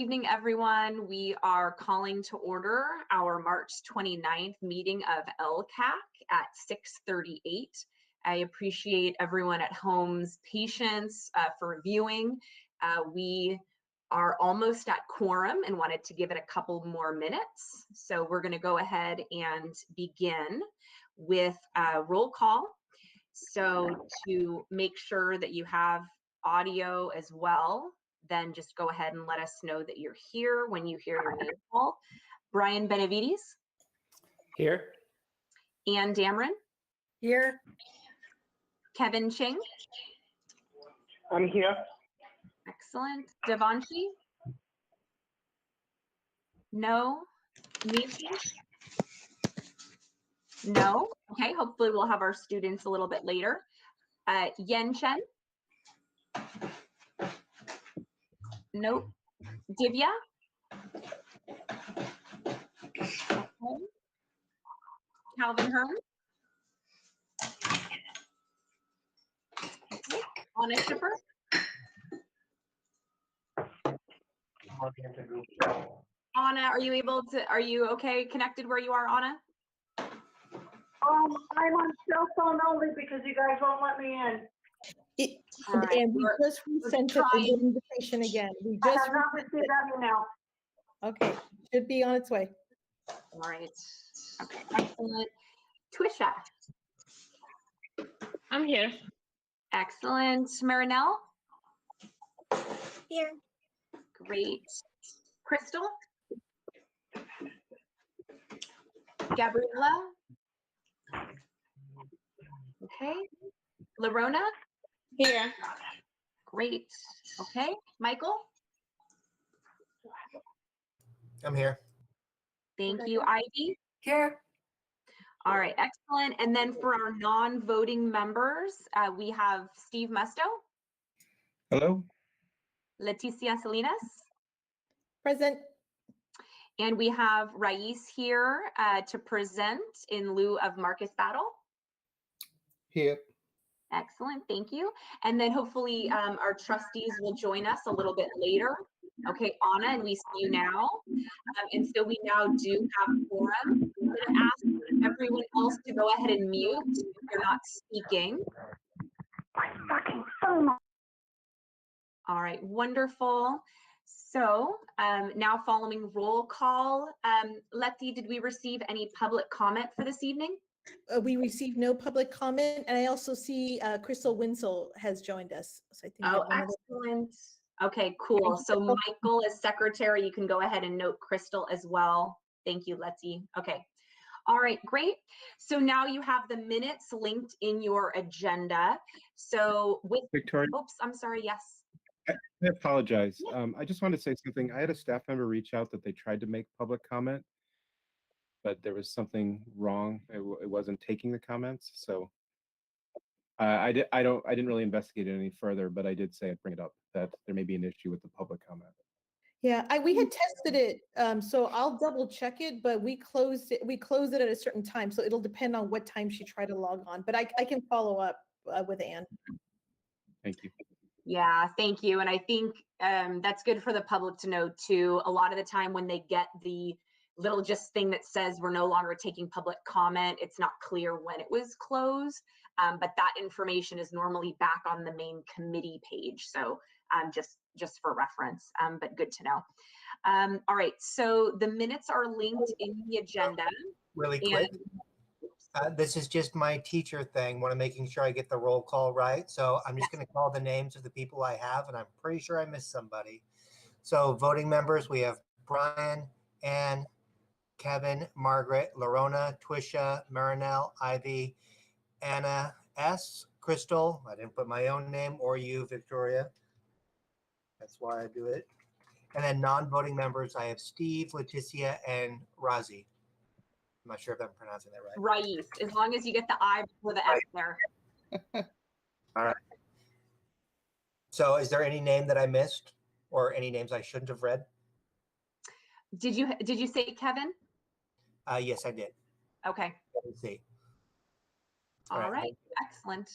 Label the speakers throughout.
Speaker 1: Evening, everyone. We are calling to order our March 29th meeting of LCAAC at 6:38. I appreciate everyone at home's patience for viewing. We are almost at quorum and wanted to give it a couple more minutes. So we're going to go ahead and begin with a roll call. So to make sure that you have audio as well, then just go ahead and let us know that you're here when you hear your name call. Brian Benavides.
Speaker 2: Here.
Speaker 1: Ann Dameron.
Speaker 3: Here.
Speaker 1: Kevin Ching.
Speaker 4: I'm here.
Speaker 1: Excellent. Devanshi? No. Nisi? No. Okay, hopefully we'll have our students a little bit later. Yen Chen? Nope. Divya? Okay. Calvin Hearn? Okay. Anna Schiffer? Anna, are you okay connected where you are, Anna?
Speaker 3: I'm on cell phone only because you guys won't let me in.
Speaker 1: Right.
Speaker 5: And we just resent the invitation again. We
Speaker 3: I
Speaker 5: just
Speaker 3: have not received that email.
Speaker 5: okay, should be on its way.
Speaker 1: All right. Okay, excellent. Twisha?
Speaker 6: I'm here.
Speaker 1: Excellent. Marinelle?
Speaker 6: Here.
Speaker 1: Great. Crystal? Gabriella? Okay. Larona?
Speaker 6: Here.
Speaker 1: Great. Okay. Michael?
Speaker 2: I'm here.
Speaker 1: Thank you. Ivy?
Speaker 3: Here.
Speaker 1: All right, excellent. And then for our non-voting members, we have Steve Musto,
Speaker 2: Hello.
Speaker 1: Leticia Salinas,
Speaker 5: Present.
Speaker 1: and we have Rais here to present in lieu of Marcus Battle.
Speaker 2: Here.
Speaker 1: Excellent, thank you. And then hopefully our trustees will join us a little bit later. Okay, Anna, and we see you now. And so we now do have quorum. I'm going to ask everyone else to go ahead and mute if you're not speaking.
Speaker 3: My fucking phone.
Speaker 1: All right, wonderful. So now following roll call, Letty, did we receive any public comment for this evening?
Speaker 5: We received no public comment, and I also see Crystal Winslow has joined us. So I think
Speaker 1: Oh, excellent. Okay, cool. So Michael as secretary, you can go ahead and note Crystal as well. Thank you, Letty. Okay. All right, great. So now you have the minutes linked in your agenda. So with
Speaker 7: Victoria,
Speaker 1: oops, I'm sorry. Yes.
Speaker 7: I apologize. I just wanted to say something. I had a staff member reach out that they tried to make public comment, but there was something wrong. It wasn't taking the comments. So I didn't really investigate it any further, but I did say I'd bring it up that there may be an issue with the public comment.
Speaker 5: Yeah, we had tested it, so I'll double check it, but we closed it at a certain time, so it'll depend on what time she tried to log on, but I can follow up with Ann.
Speaker 7: Thank you.
Speaker 1: Yeah, thank you. And I think that's good for the public to know too. A lot of the time when they get the little just thing that says we're no longer taking public comment, it's not clear when it was closed, but that information is normally back on the main committee page. So just for reference, but good to know. All right, so the minutes are linked in the agenda.
Speaker 2: Really quick. This is just my teacher thing when I'm making sure I get the roll call right. So I'm just going to call the names of the people I have, and I'm pretty sure I missed somebody. So voting members, we have Brian, Ann, Kevin, Margaret, Larona, Twisha, Marinelle, Ivy, Anna S, Crystal. I didn't put my own name or you, Victoria. That's why I do it. And then non-voting members, I have Steve, Leticia, and Razi. I'm not sure if I'm pronouncing that right.
Speaker 1: Rais, as long as you get the I before the S there.
Speaker 2: All right. So is there any name that I missed or any names I shouldn't have read?
Speaker 1: Did you say Kevin?
Speaker 2: Yes, I did.
Speaker 1: Okay.
Speaker 2: Let's see.
Speaker 1: All right. Excellent.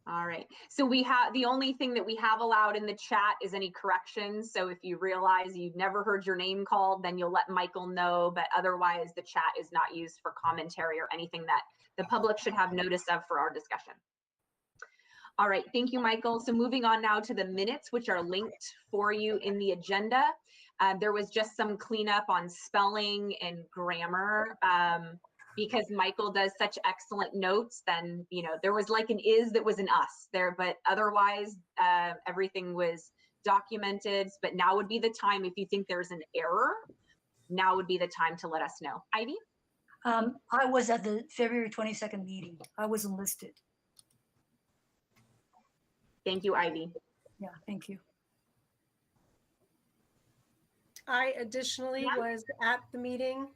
Speaker 1: All right, so we have, the only thing that we have allowed in the chat is any corrections. So if you realize you've never heard your name called, then you'll let Michael know, but otherwise the chat is not used for commentary or anything that the public should have notice of for our discussion. All right, thank you, Michael. So moving on now to the minutes, which are linked for you in the agenda. There was just some cleanup on spelling and grammar. Because Michael does such excellent notes, then, you know, there was like an is that was an us there, but otherwise everything was documented. But now would be the time, if you think there's an error, now would be the time to let us know. Ivy?
Speaker 6: I was at the February 22nd meeting. I wasn't listed.
Speaker 1: Thank you, Ivy.
Speaker 6: Yeah, thank you.
Speaker 8: I additionally
Speaker 1: Yeah.
Speaker 8: was at the meeting.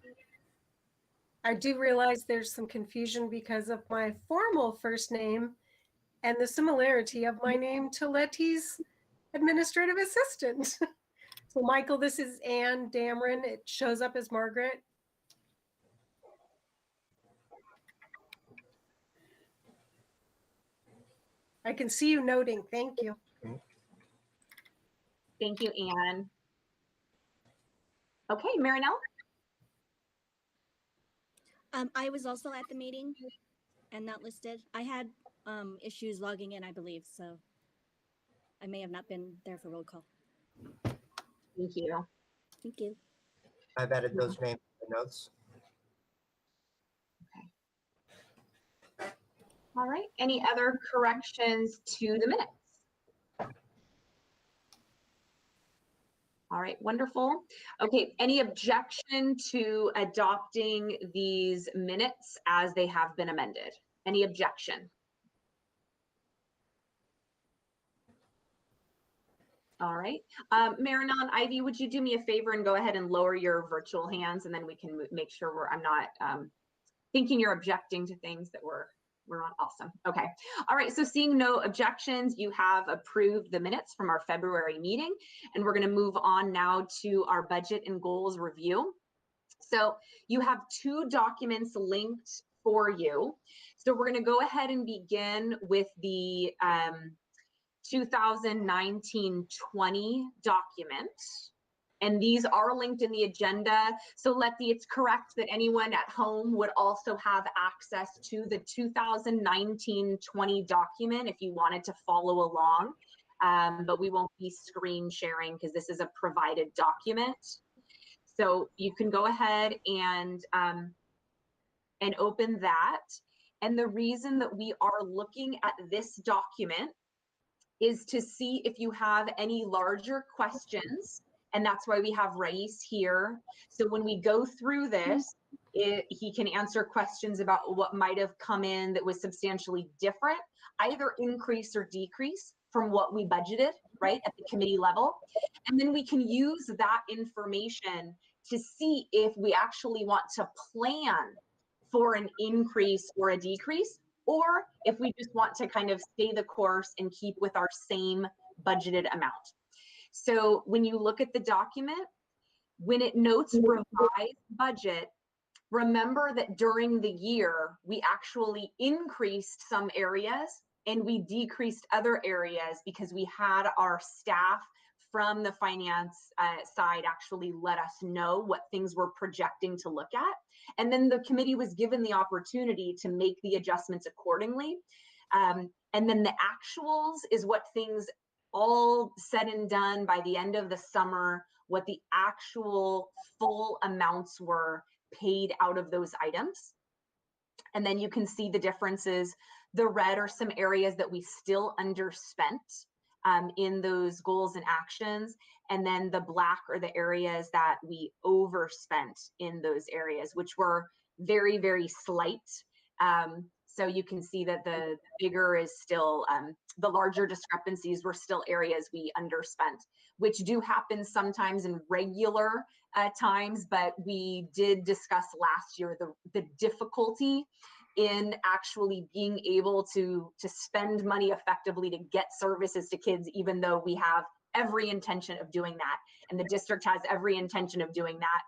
Speaker 8: I do realize there's some confusion because of my formal first name and the similarity of my name to Letty's administrative assistant. So Michael, this is Ann Dameron. It shows up as Margaret. I can see you noting. Thank you.
Speaker 1: Thank you, Anne. Okay, Marinelle?
Speaker 9: I was also at the meeting and not listed. I had issues logging in, I believe, so I may have not been there for roll call.
Speaker 1: Thank you.
Speaker 9: Thank you.
Speaker 2: I've added those names to the notes.
Speaker 1: All right, any other corrections to the minutes? All right, wonderful. Okay, any objection to adopting these minutes as they have been amended? Any objection? All right, Marinon, Ivy, would you do me a favor and go ahead and lower your virtual hands, and then we can make sure I'm not thinking you're objecting to things that we're on. Awesome. Okay. All right. So seeing no objections, you have approved the minutes from our February meeting, and we're going to move on now to our budget and goals review. So you have two documents linked for you. So we're going to go ahead and begin with the 2019-20 document. And these are linked in the agenda. So Letty, it's correct that anyone at home would also have access to the 2019-20 document if you wanted to follow along. But we won't be screen sharing because this is a provided document. So you can go ahead and open that. And the reason that we are looking at this document is to see if you have any larger questions. And that's why we have Rais here. So when we go through this, he can answer questions about what might have come in that was substantially different, either increase or decrease from what we budgeted, right, at the committee level. And then we can use that information to see if we actually want to plan for an increase or a decrease, or if we just want to kind of stay the course and keep with our same budgeted amount. So when you look at the document, when it notes revised budget, remember that during the year, we actually increased some areas and we decreased other areas because we had our staff from the finance side actually let us know what things we're projecting to look at. And then the committee was given the opportunity to make the adjustments accordingly. And then the actuals is what things all said and done by the end of the summer, what the actual full amounts were paid out of those items. And then you can see the differences. The red are some areas that we still underspent in those goals and actions. And then the black are the areas that we overspent in those areas, which were very, very slight. So you can see that the bigger is still, the larger discrepancies were still areas we underspent, which do happen sometimes in regular times, but we did discuss last year the difficulty in actually being able to spend money effectively to get services to kids, even though we have every intention of doing that. And the district has every intention of doing that.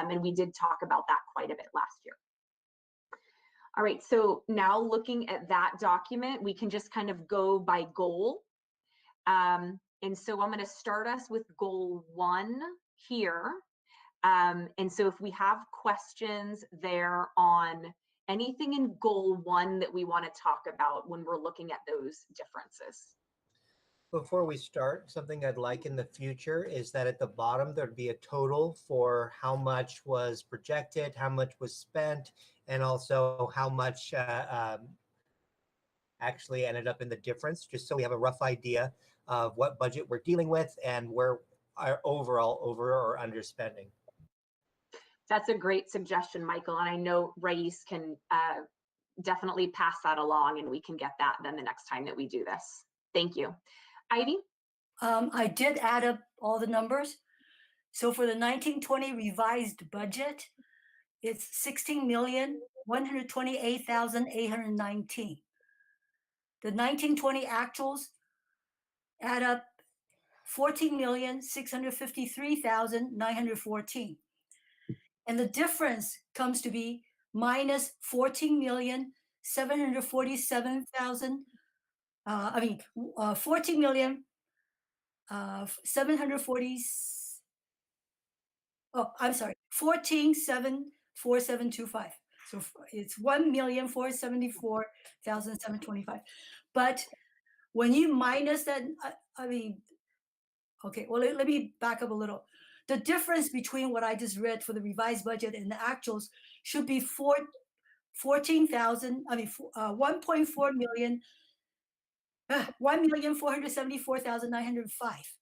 Speaker 1: And we did talk about that quite a bit last year. All right, so now looking at that document, we can just kind of go by goal. And so I'm going to start us with goal 1 here. And so if we have questions there on anything in goal 1 that we want to talk about when we're looking at those differences.
Speaker 2: Before we start, something I'd like in the future is that at the bottom, there'd be a total for how much was projected, how much was spent, and also how much actually ended up in the difference, just so we have a rough idea of what budget we're dealing with and where our overall over or underspending.
Speaker 1: That's a great suggestion, Michael. And I know Rais can definitely pass that along, and we can get that then the next time that we do this. Thank you. Ivy?
Speaker 6: I did add up all the numbers. So for the 1920 revised budget, it's 16,128,819. The 1920 actuals add up 14,653,914. And the difference comes to be minus 14,747,000. 14,740. Oh, I'm sorry, 14,747,25. So it's 1,474,725. But when you minus that, okay, well, let me back up a little. The difference between what I just read for the revised budget and the actuals should be 1.4 million, 1,474,905.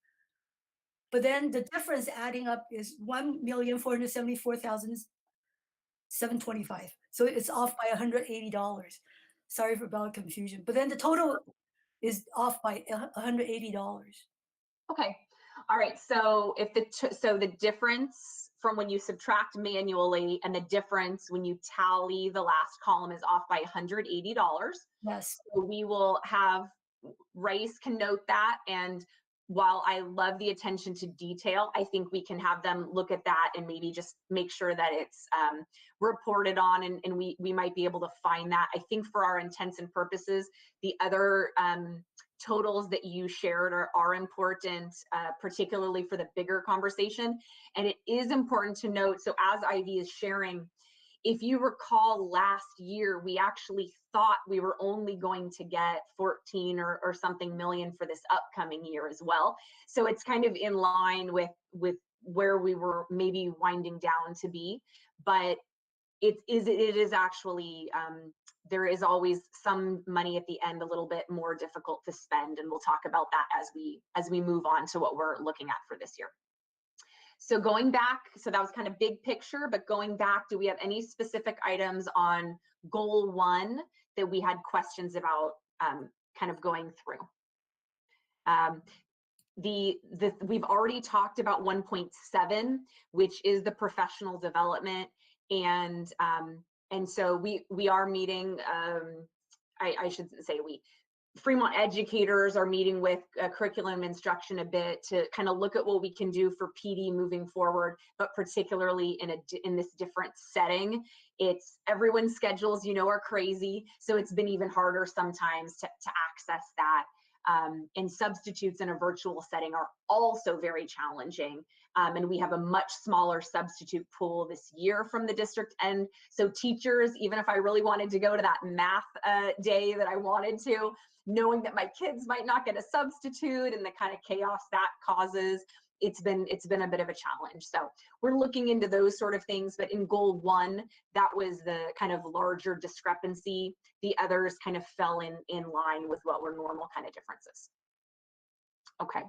Speaker 6: But then the difference adding up is 1,474,725. So it's off by $180. Sorry for about confusion. But then the total is off by $180.
Speaker 1: Okay. All right. So if the difference from when you subtract manually and the difference when you tally the last column is off by $180.
Speaker 6: Yes.
Speaker 1: So we will have Rais can note that, and while I love the attention to detail, I think we can have them look at that and maybe just make sure that it's reported on, and we might be able to find that. I think for our intents and purposes, the other totals that you shared are important, particularly for the bigger conversation. And it is important to note, so as Ivy is sharing, if you recall last year, we actually thought we were only going to get 14 or something million for this upcoming year as well. So it's kind of in line with where we were maybe winding down to be, but it is actually, there is always some money at the end a little bit more difficult to spend, and we'll talk about that as we move on to what we're looking at for this year. So going back, so that was kind of big picture, but going back, do we have any specific items on goal 1 that we had questions about kind of going through? We've already talked about 1.7, which is the professional development. And so we are meeting, I should say Fremont educators are meeting with curriculum instruction a bit to kind of look at what we can do for PD moving forward, but particularly in this different setting. It's everyone's schedules, are crazy. So it's been even harder sometimes to access that. And substitutes in a virtual setting are also very challenging. And we have a much smaller substitute pool this year from the district end. So teachers, even if I really wanted to go to that math day that I wanted to, knowing that my kids might not get a substitute and the kind of chaos that causes, it's been a bit of a challenge. So we're looking into those sort of things, but in goal 1, that was the kind of larger discrepancy. The others kind of fell in line with what were normal kind of differences. Okay.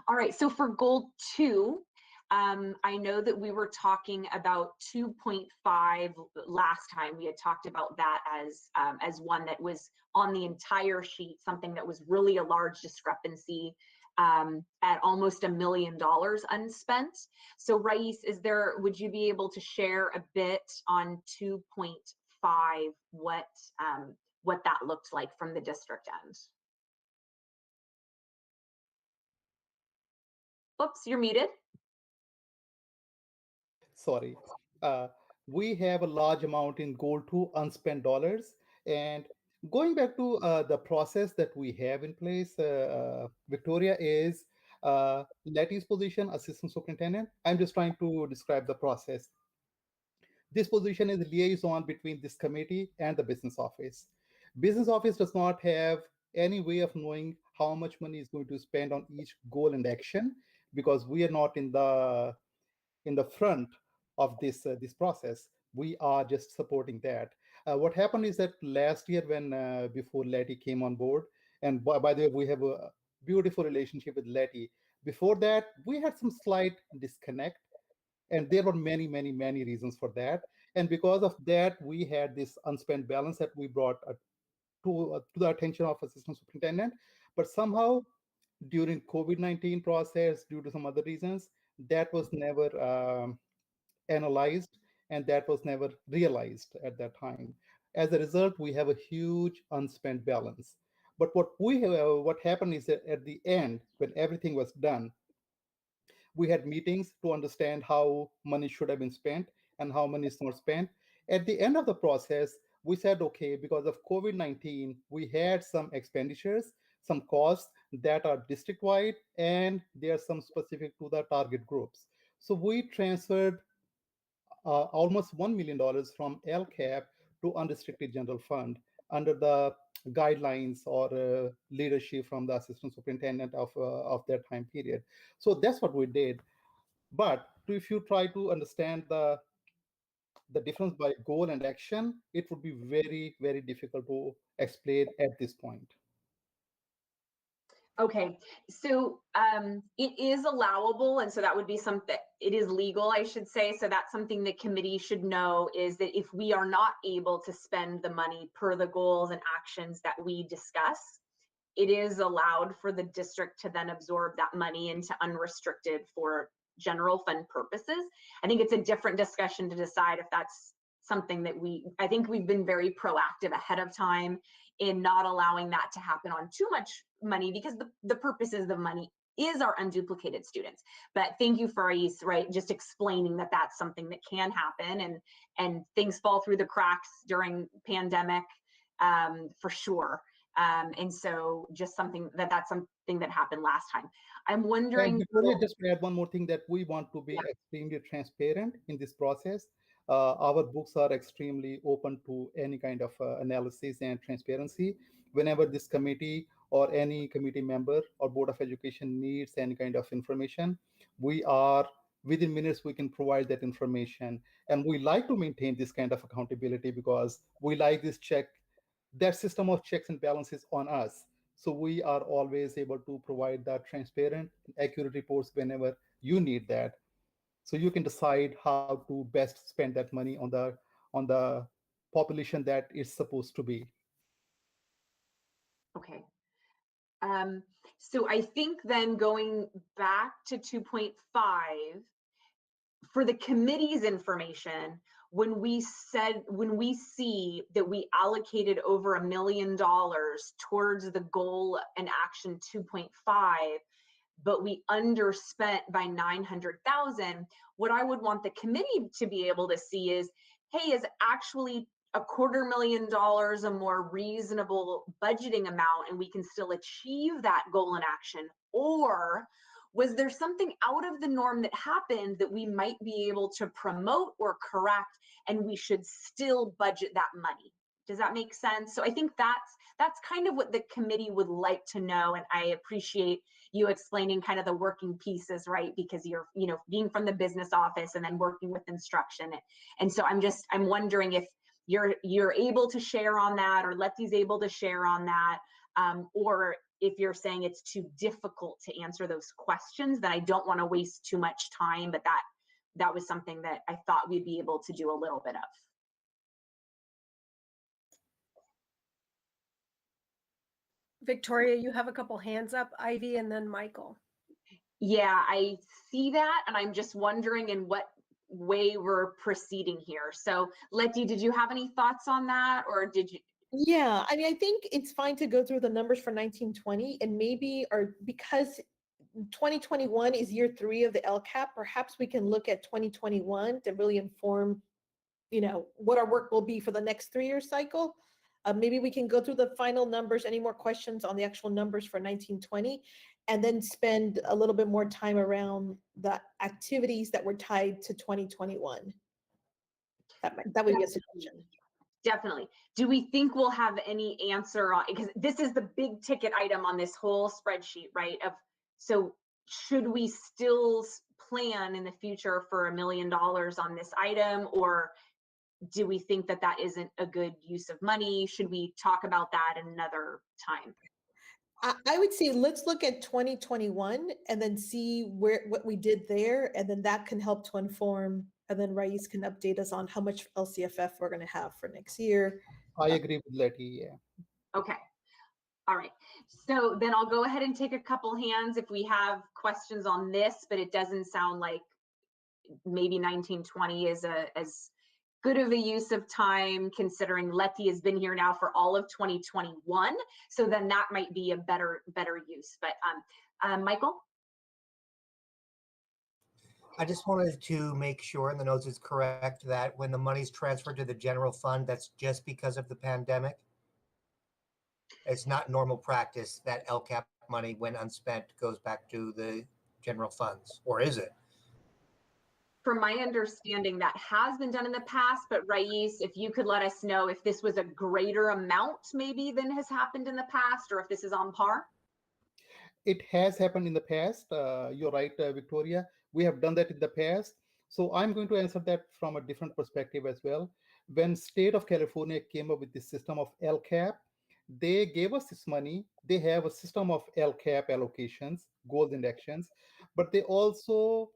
Speaker 1: All right. So for goal 2, I know that we were talking about 2.5 last time. We had talked about that as one that was on the entire sheet, something that was really a large discrepancy at almost $1 million unspent. So Rais, would you be able to share a bit on 2.5, what that looked like from the district end? Oops, you're muted.
Speaker 10: Sorry. we have a large amount in goal to unspent dollars. And going back to the process that we have in place, Victoria, is Letty's position, assistant superintendent. I'm just trying to describe the process. This position is liaison between this committee and the business office. Business office does not have any way of knowing how much money is going to spend on each goal and action, because we are not in the front of this process. We are just supporting that. What happened is that last year, when before Letty came on board, and by the way, we have a beautiful relationship with Letty. Before that, we had some slight disconnect, and there were many, many, many reasons for that. And because of that, we had this unspent balance that we brought to the attention of assistant superintendent. But somehow during COVID-19 process, due to some other reasons, that was never analyzed, and that was never realized at that time. As a result, we have a huge unspent balance. But what happened is that at the end, when everything was done, we had meetings to understand how money should have been spent and how money is not spent. At the end of the process, we said, okay, because of COVID-19, we had some expenditures, some costs that are district-wide, and there are some specific to the target groups. So we transferred almost $1 million from LCAAC to unrestricted general fund under the guidelines or leadership from the assistant superintendent of that time period. So that's what we did. But if you try to understand the difference by goal and action, it would be very, very difficult to explain at this point.
Speaker 1: Okay, so it is allowable, and so that would be something, it is legal, I should say. So that's something the committee should know, is that if we are not able to spend the money per the goals and actions that we discuss, it is allowed for the district to then absorb that money into unrestricted for general fund purposes. I think it's a different discussion to decide if that's something that I think we've been very proactive ahead of time in not allowing that to happen on too much money, because the purposes of money is our unduplicated students. But thank you, Fariz, right? Just explaining that that's something that can happen, and things fall through the cracks during pandemic, for sure. And so just that's something that happened last time. I'm wondering.
Speaker 10: Victoria, just to add one more thing, that we want to be extremely transparent in this process. Our books are extremely open to any kind of analysis and transparency. Whenever this committee or any committee member or Board of Education needs any kind of information, we are within minutes, we can provide that information. And we like to maintain this kind of accountability because we like that system of checks and balances on us. So we are always able to provide that transparent, accurate reports whenever you need that. So you can decide how to best spend that money on the population that it's supposed to be.
Speaker 1: Okay. So I think then going back to 2.5, for the committee's information, when we see that we allocated over $1 million towards the goal and action 2.5, but we underspent by 900,000, what I would want the committee to be able to see is, hey, is actually $250,000 a more reasonable budgeting amount, and we can still achieve that goal and action? Or was there something out of the norm that happened that we might be able to promote or correct, and we should still budget that money? Does that make sense? So I think that's kind of what the committee would like to know, and I appreciate you explaining kind of the working pieces, right? Because you're, being from the business office and then working with instruction, and so I'm wondering if you're able to share on that, or Letty's able to share on that, or if you're saying it's too difficult to answer those questions, then I don't want to waste too much time, but that was something that I thought we'd be able to do a little bit of.
Speaker 8: Victoria, you have a couple hands up, Ivy, and then Michael.
Speaker 1: Yeah, I see that, and I'm just wondering in what way we're proceeding here. So Letty, did you have any thoughts on that, or did you?
Speaker 5: Yeah, I mean, I think it's fine to go through the numbers for 1920, and maybe, or because 2021 is year 3 of the LCAAC, perhaps we can look at 2021 to really inform what our work will be for the next 3-year cycle. Maybe we can go through the final numbers. Any more questions on the actual numbers for 1920, and then spend a little bit more time around the activities that were tied to 2021. That would be a suggestion.
Speaker 1: Definitely. Do we think we'll have any answer on, because this is the big ticket item on this whole spreadsheet, right? So should we still plan in the future for $1 million on this item, or do we think that that isn't a good use of money? Should we talk about that another time?
Speaker 5: I would say let's look at 2021 and then see what we did there, and then that can help to inform, and then Rais can update us on how much LCFF we're going to have for next year.
Speaker 10: I agree with Letty. Yeah.
Speaker 1: Okay. All right. So then I'll go ahead and take a couple hands if we have questions on this, but it doesn't sound like maybe 1920 is as good of a use of time, considering Letty has been here now for all of 2021. So then that might be a better use. But Michael?
Speaker 2: I just wanted to make sure, and the notes is correct, that when the money's transferred to the general fund, that's just because of the pandemic. It's not normal practice that LCAAC money, when unspent, goes back to the general funds, or is it?
Speaker 1: From my understanding, that has been done in the past, but Rais, if you could let us know if this was a greater amount maybe than has happened in the past, or if this is on par?
Speaker 10: It has happened in the past. You're right, Victoria. We have done that in the past. So I'm going to answer that from a different perspective as well. When state of California came up with this system of LCAAC, they gave us this money. They have a system of LCAAC allocations, goals and actions, but they also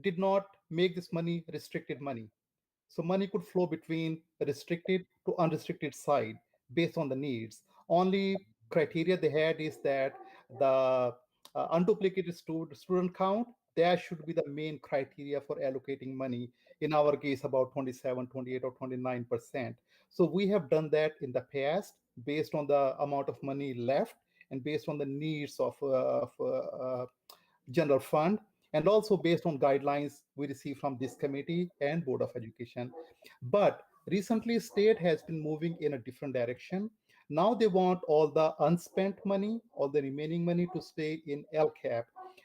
Speaker 10: did not make this money restricted money. So money could flow between restricted to unrestricted side based on the needs. Only criteria they had is that the unduplicated student count, that should be the main criteria for allocating money. In our case, about 27, 28, or 29%. So we have done that in the past based on the amount of money left and based on the needs of general fund, and also based on guidelines we receive from this committee and Board of Education. But recently, state has been moving in a different direction. Now they want all the unspent money, all the remaining money to stay in LCAAC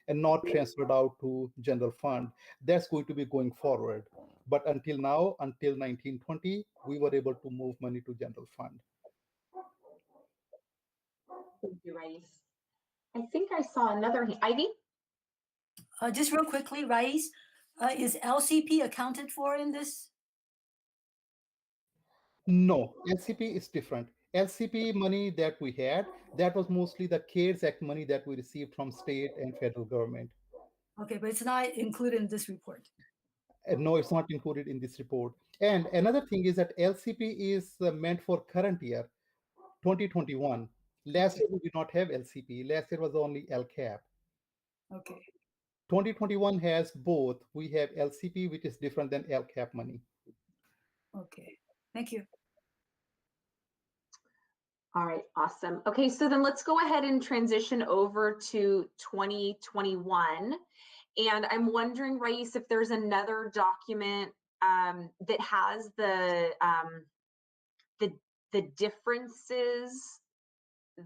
Speaker 10: and not transferred out to general fund. That's going to be going forward. But until now, until 1920, we were able to move money to general fund.
Speaker 1: Thank you, Rais. I think I saw another hand. Ivy?
Speaker 6: Just real quickly, Rais, is LCP accounted for in this?
Speaker 10: No, LCP is different. LCP money that we had, that was mostly the CARES Act money that we received from state and federal government.
Speaker 6: Okay, but it's not included in this report.
Speaker 10: No, it's not included in this report. And another thing is that LCP is meant for current year, 2021. Last year we did not have LCP. Last year was only LCAAC.
Speaker 6: Okay.
Speaker 10: 2021 has both. We have LCP, which is different than LCAAC money.
Speaker 6: Okay, thank you.
Speaker 1: All right, awesome. Okay, so then let's go ahead and transition over to 2021. And I'm wondering, Rais, if there's another document that has the differences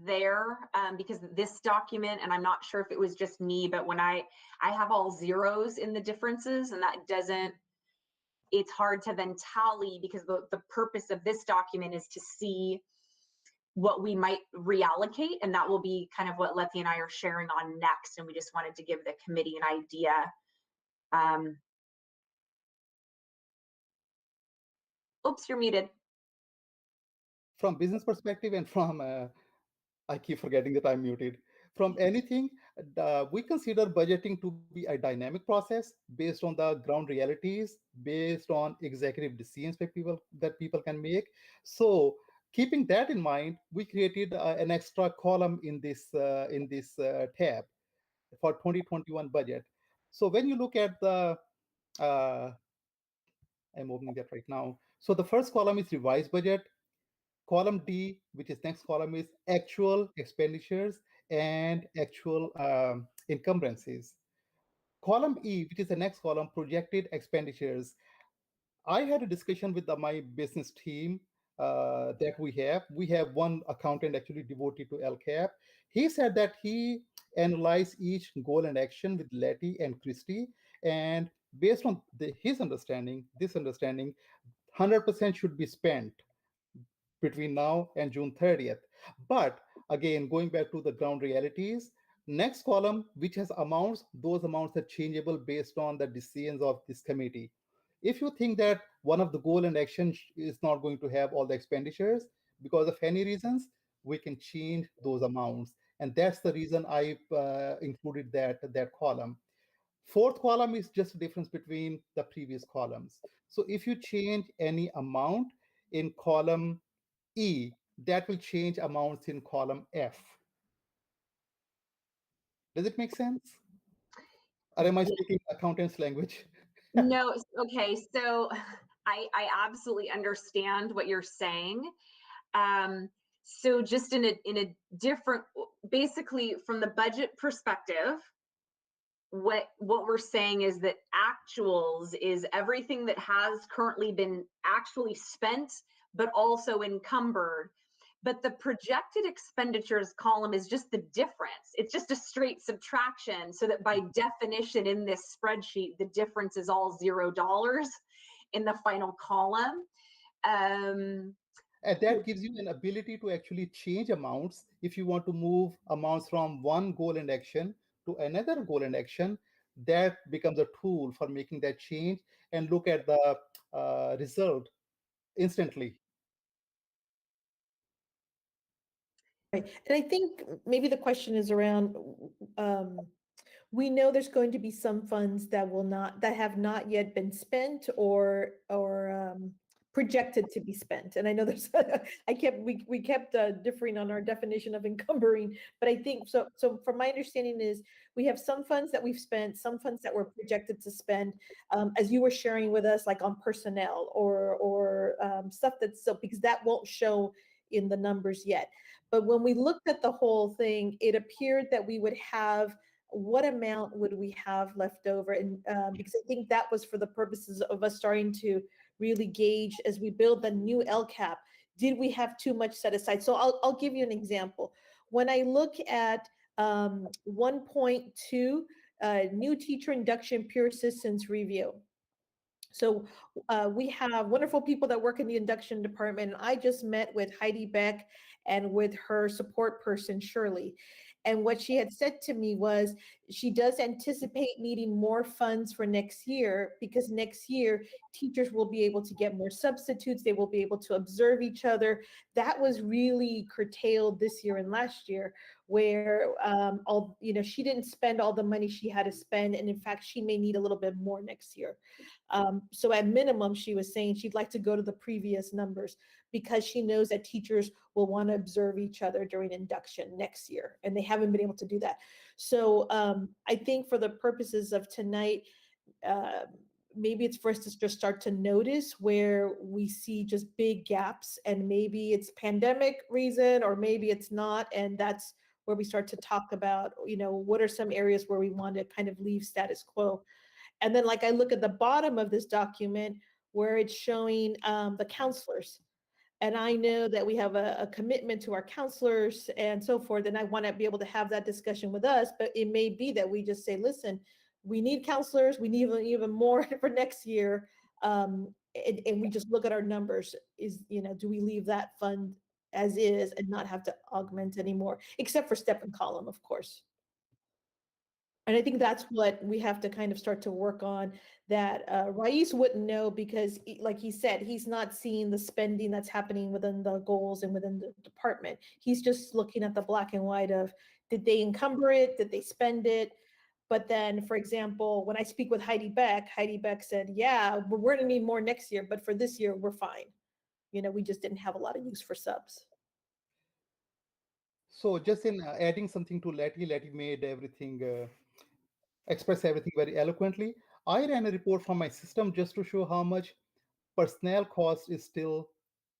Speaker 1: there, because this document, and I'm not sure if it was just me, but when I have all zeros in the differences, and that doesn't, it's hard to then tally, because the purpose of this document is to see what we might reallocate, and that will be kind of what Letty and I are sharing on next, and we just wanted to give the committee an idea. Oops, you're muted.
Speaker 10: From business perspective and from, I keep forgetting that I'm muted. From anything, we consider budgeting to be a dynamic process based on the ground realities, based on executive decisions that people can make. So keeping that in mind, we created an extra column in this tab for 2021 budget. So when you look at the, I'm opening that right now. So the first column is revised budget. Column D, which is next column, is actual expenditures and actual encumbrances. Column E, which is the next column, projected expenditures. I had a discussion with my business team that we have. We have one accountant actually devoted to LCAAC. He said that he analyzed each goal and action with Letty and Christy, and based on his understanding, this understanding, 100% should be spent between now and June 30th. But again, going back to the ground realities, next column, which has amounts, those amounts are changeable based on the decisions of this committee. If you think that one of the goal and action is not going to have all the expenditures because of any reasons, we can change those amounts. And that's the reason I included that column. Fourth column is just a difference between the previous columns. So if you change any amount in column E, that will change amounts in column F. Does it make sense? Or am I speaking accountant's language?
Speaker 1: No, okay, so I absolutely understand what you're saying. So just in a different, basically from the budget perspective, what we're saying is that actuals is everything that has currently been actually spent, but also encumbered. But the projected expenditures column is just the difference. It's just a straight subtraction, so that by definition in this spreadsheet, the difference is all $0 in the final column.
Speaker 10: And that gives you an ability to actually change amounts. If you want to move amounts from one goal and action to another goal and action, that becomes a tool for making that change and look at the result instantly.
Speaker 5: Right. And I think maybe the question is around, we know there's going to be some funds that have not yet been spent or projected to be spent. And I know there's, we kept differing on our definition of encumbering, but I think, so from my understanding is we have some funds that we've spent, some funds that were projected to spend, as you were sharing with us, like on personnel or stuff that's, so because that won't show in the numbers yet. But when we looked at the whole thing, it appeared that we would have, what amount would we have left over? And because I think that was for the purposes of us starting to really gauge as we build the new LCAP, did we have too much set aside? So I'll give you an example. When I look at 1.2, new teacher induction peer assistance review. So we have wonderful people that work in the induction department. I just met with Heidi Beck and with her support person, Shirley. And what she had said to me was she does anticipate needing more funds for next year, because next year teachers will be able to get more substitutes. They will be able to observe each other. That was really curtailed this year and last year, where she didn't spend all the money she had to spend. And in fact, she may need a little bit more next year. So at minimum, she was saying she'd like to go to the previous numbers, because she knows that teachers will want to observe each other during induction next year, and they haven't been able to do that. So I think for the purposes of tonight, maybe it's for us to just start to notice where we see just big gaps, and maybe it's pandemic reason, or maybe it's not, and that's where we start to talk about, what are some areas where we want to kind of leave status quo. And then, like, I look at the bottom of this document where it's showing the counselors. And I know that we have a commitment to our counselors and so forth, and I want to be able to have that discussion with us, but it may be that we just say, listen, we need counselors, we need even more for next year. And we just look at our numbers, do we leave that fund as is and not have to augment anymore, except for step and column, of course. And I think that's what we have to kind of start to work on, that Rais wouldn't know, because like he said, he's not seeing the spending that's happening within the goals and within the department. He's just looking at the black and white of, did they encumber it? Did they spend it? But then, for example, when I speak with Heidi Beck said, yeah, we're gonna need more next year, but for this year, we're fine. We just didn't have a lot of use for subs.
Speaker 10: So just in adding something to Letty made everything, express everything very eloquently. I ran a report from my system just to show how much personnel cost is still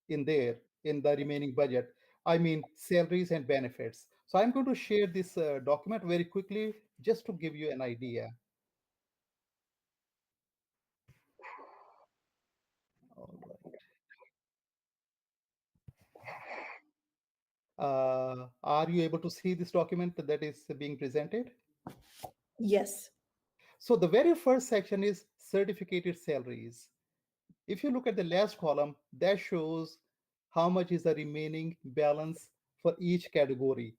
Speaker 10: in there in the remaining budget. I mean, salaries and benefits. So I'm going to share this document very quickly just to give you an idea. Are you able to see this document that is being presented?
Speaker 5: Yes.
Speaker 10: So the very first section is certificated salaries. If you look at the last column, that shows how much is the remaining balance for each category.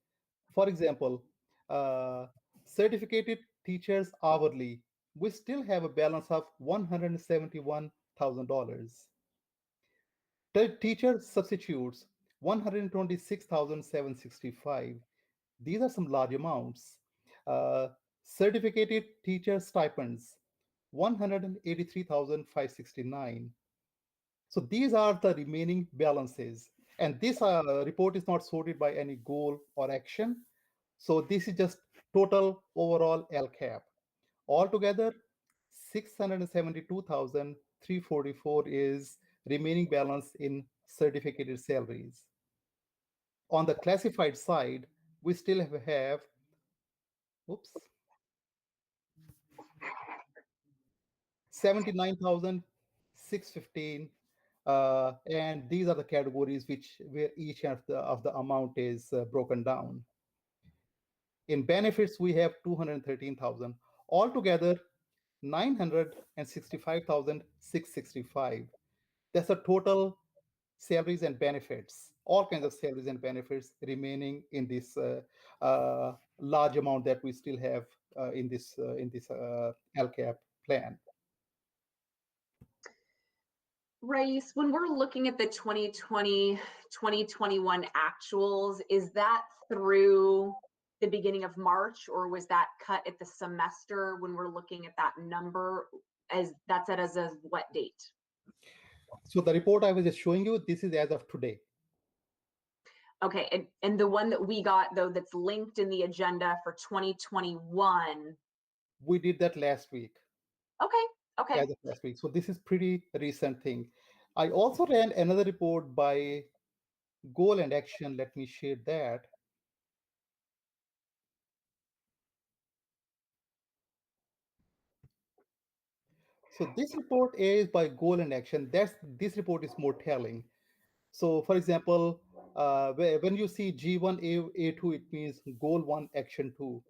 Speaker 10: For example, uh, certificated teachers hourly, we still have a balance of $171,000. The teacher substitutes, 126,765. These are some large amounts. Uh, Certificated teacher stipends, 183,569. So these are the remaining balances. And this report is not sorted by any goal or action. So this is just total overall LCAP. Altogether, 672,344 is remaining balance in certificated salaries. On the classified side, we still have oops, 79,615, and these are the categories where each of the amount is broken down. In benefits, we have 213,000. Altogether, 965,665. That's a total salaries and benefits, all kinds of salaries and benefits remaining in this large amount that we still have in this LCAP plan.
Speaker 1: Race, when we're looking at the 2020, 2021 actuals, is that through the beginning of March, or was that cut at the semester when we're looking at that number? As that's at as of what date?
Speaker 10: So the report I was just showing you, this is as of today.
Speaker 1: Okay, and the one that we got though that's linked in the agenda for 2021.
Speaker 10: We did that last week.
Speaker 1: Okay.
Speaker 10: As of last week. So this is pretty recent thing. I also ran another report by goal and action. Let me share that. So this report is by goal and action. This report is more telling. So for example, when you see G1A2, it means goal 1, action 2.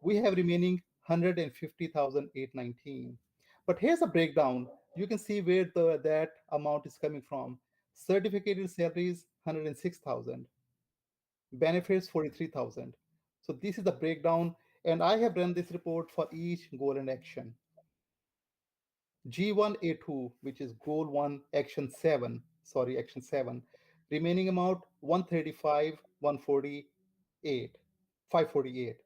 Speaker 10: We have remaining 150,819. But here's a breakdown. You can see where that amount is coming from. Certificated salaries, 106,000. Benefits, 43,000. So this is the breakdown. And I have run this report for each goal and action. G1A2, which is goal 1, action 7, remaining amount 135, 148, 548.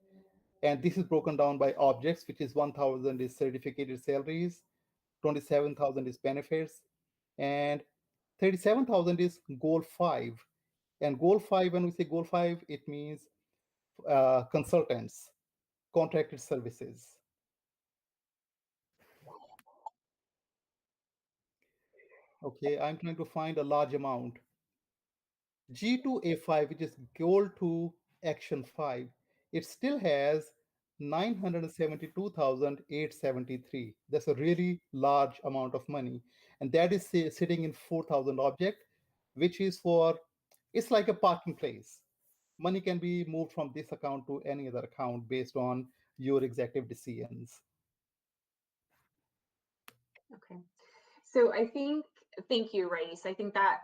Speaker 10: And this is broken down by objects, which is 1,000 is certificated salaries, 27,000 is benefits, and 37,000 is goal 5. And goal 5, when we say goal 5, it means consultants, contracted services. Okay, I'm trying to find a large amount. G2A5, which is goal 2, action 5, it still has 972,873. That's a really large amount of money. And that is sitting in 4,000 object, which is it's like a parking place. Money can be moved from this account to any other account based on your executive decisions.
Speaker 1: Okay. So thank you, Race. I think that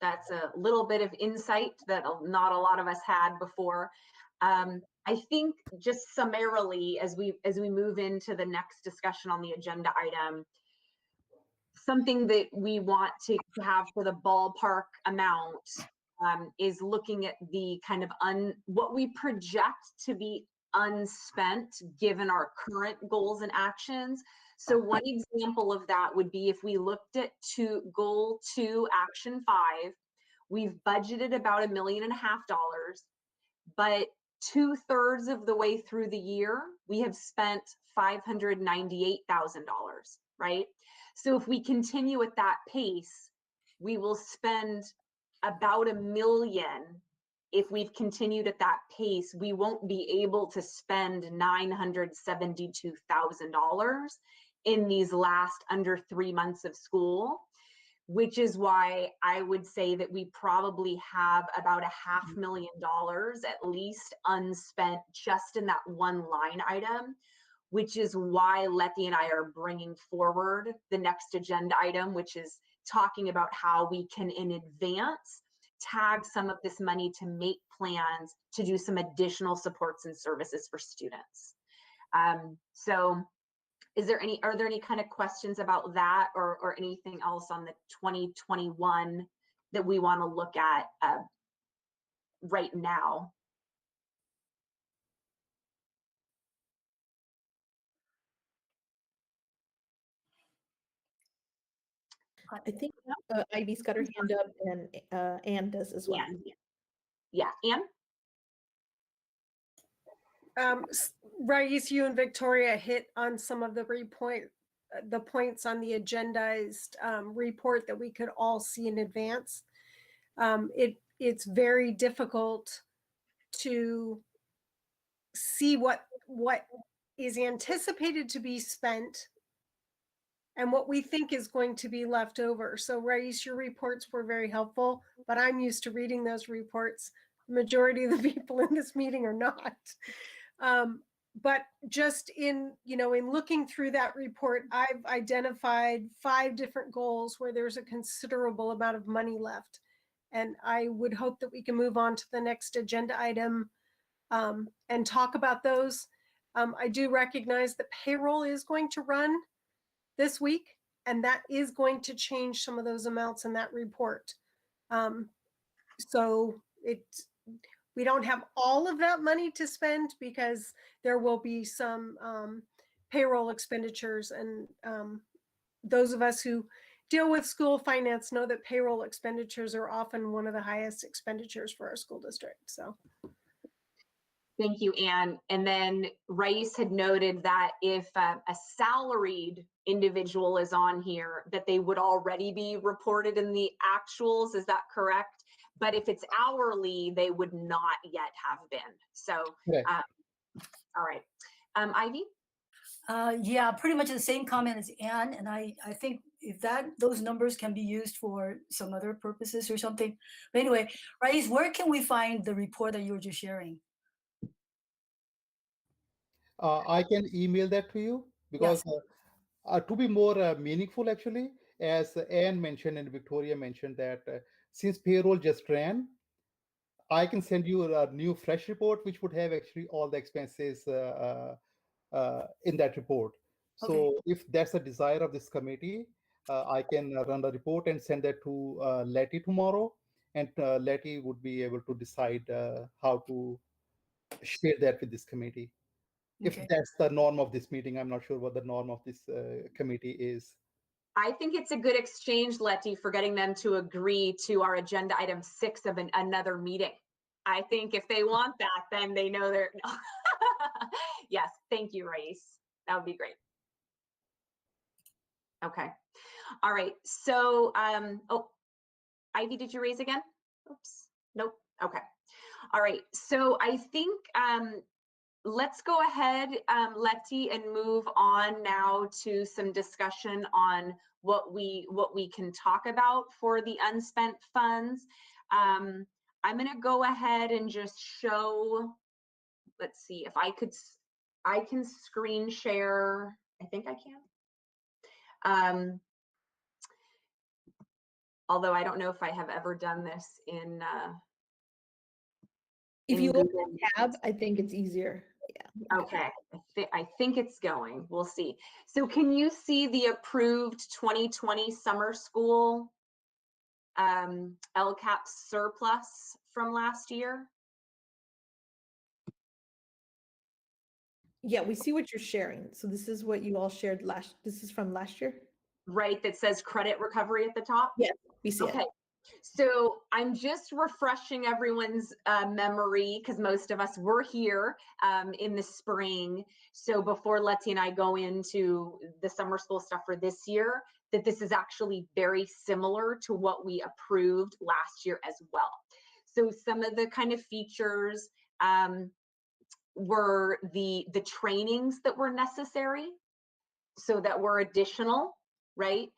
Speaker 1: that's a little bit of insight that not a lot of us had before. I think just summarily, as we move into the next discussion on the agenda item, something that we want to have for the ballpark amount is looking at the kind of what we project to be unspent given our current goals and actions. So one example of that would be if we looked at goal 2, action 5, we've budgeted about $1.5 million, but 2/3 of the way through the year, we have spent $598,000, right? So if we continue at that pace, we will spend about $1 million. If we've continued at that pace, we won't be able to spend $972,000 in these last under 3 months of school. which is why I would say that we probably have about $500,000 at least unspent just in that one line item, which is why Letty and I are bringing forward the next agenda item, which is talking about how we can in advance tag some of this money to make plans to do some additional supports and services for students. So are there any kind of questions about that or anything else on the 2021 that we want to look at right now?
Speaker 5: I think Ivy's got her hand up, and Anne does as well.
Speaker 1: Yeah, Anne?
Speaker 8: Rais, you and Victoria hit on some of the points on the agendized report that we could all see in advance. It's very difficult to see what is anticipated to be spent and what we think is going to be left over. So Rais, your reports were very helpful, but I'm used to reading those reports. The majority of the people in this meeting are not. But just in looking through that report, I've identified 5 different goals where there's a considerable amount of money left. And I would hope that we can move on to the next agenda item and talk about those. I do recognize that payroll is going to run this week, and that is going to change some of those amounts in that report. So we don't have all of that money to spend because there will be some payroll expenditures, and those of us who deal with school finance know that payroll expenditures are often one of the highest expenditures for our school district. So.
Speaker 1: Thank you, Anne. And then Rais had noted that if a salaried individual is on here, that they would already be reported in the actuals. Is that correct? But if it's hourly, they would not yet have been. So, all right. Ivy?
Speaker 6: Yeah, pretty much the same comment as Anne. And I think if those numbers can be used for some other purposes or something. But anyway, Rais, where can we find the report that you were just sharing?
Speaker 10: I can email that to you because to be more meaningful, actually, as Anne mentioned and Victoria mentioned that since payroll just ran, I can send you a new fresh report, which would have actually all the expenses in that report. So if that's a desire of this committee, I can run a report and send that to Letty tomorrow, and Letty would be able to decide how to share that with this committee. If that's the norm of this meeting, I'm not sure what the norm of this committee is.
Speaker 1: I think it's a good exchange, Letty, for getting them to agree to our agenda item 6 of another meeting. I think if they want that, then they know they're. Yes, thank you, Rais. That would be great. Okay. All right. So, oh, Ivy, did you raise again? Oops. Nope. Okay. All right. So I think let's go ahead, Letty, and move on now to some discussion on what we can talk about for the unspent funds. I'm going to go ahead and just show. Let's see if I can screen share. I think I can. Although I don't know if I have ever done this in.
Speaker 5: If you open a tab, I think it's easier. Yeah.
Speaker 1: Okay, I think it's going. We'll see. So can you see the approved 2020 summer school LCAAC surplus from last year?
Speaker 5: Yeah, we see what you're sharing. So this is what you all shared this is from last year?
Speaker 1: Right, that says credit recovery at the top?
Speaker 5: Yeah, we see it.
Speaker 1: So I'm just refreshing everyone's memory because most of us were here in the spring. So before Letty and I go into the summer school stuff for this year, that this is actually very similar to what we approved last year as well. So some of the kind of features were the trainings that were necessary, so that were additional, right?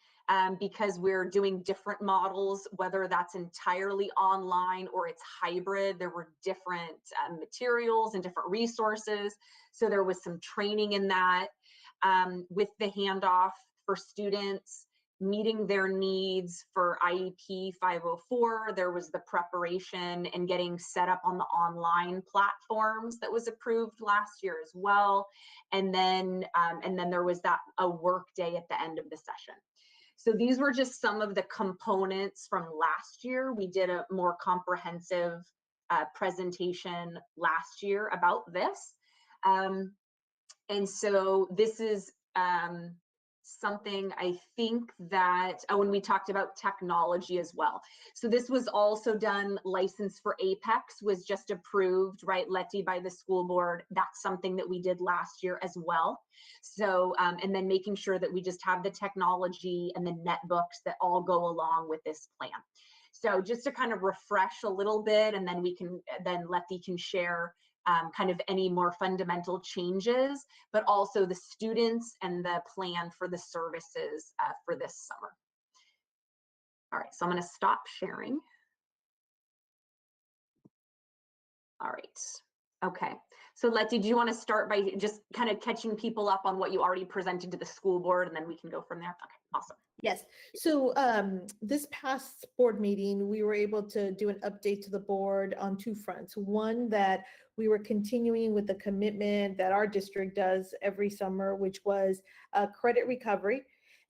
Speaker 1: because we're doing different models, whether that's entirely online or it's hybrid. There were different materials and different resources. So there was some training in that with the handoff for students meeting their needs for IEP 504. There was the preparation and getting set up on the online platforms that was approved last year as well. And then there was a work day at the end of the session. So these were just some of the components from last year. We did a more comprehensive presentation last year about this. And so this is something I think that, when we talked about technology as well. So this was also done, license for Apex was just approved, right, Letty, by the school board. That's something that we did last year as well. So, and then making sure that we just have the technology and the netbooks that all go along with this plan. So just to kind of refresh a little bit, and then Letty can share kind of any more fundamental changes, but also the students and the plan for the services for this summer. All right, so I'm going to stop sharing. All right. Okay. So Letty, do you want to start by just kind of catching people up on what you already presented to the school board, and then we can go from there? Okay, awesome.
Speaker 5: Yes. So this past board meeting, we were able to do an update to the board on two fronts. One, that we were continuing with the commitment that our district does every summer, which was credit recovery.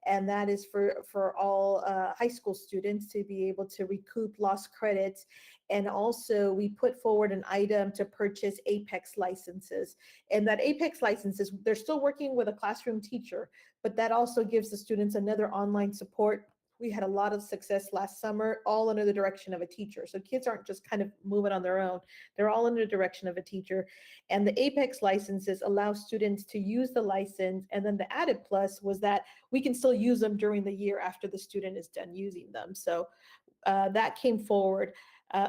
Speaker 5: And that is for all high school students to be able to recoup lost credits. And also we put forward an item to purchase Apex licenses. And that Apex licenses, they're still working with a classroom teacher, but that also gives the students another online support. We had a lot of success last summer, all under the direction of a teacher. So kids aren't just kind of moving on their own. They're all under the direction of a teacher. And the Apex licenses allow students to use the license. And then the added plus was that we can still use them during the year after the student is done using them. So that came forward.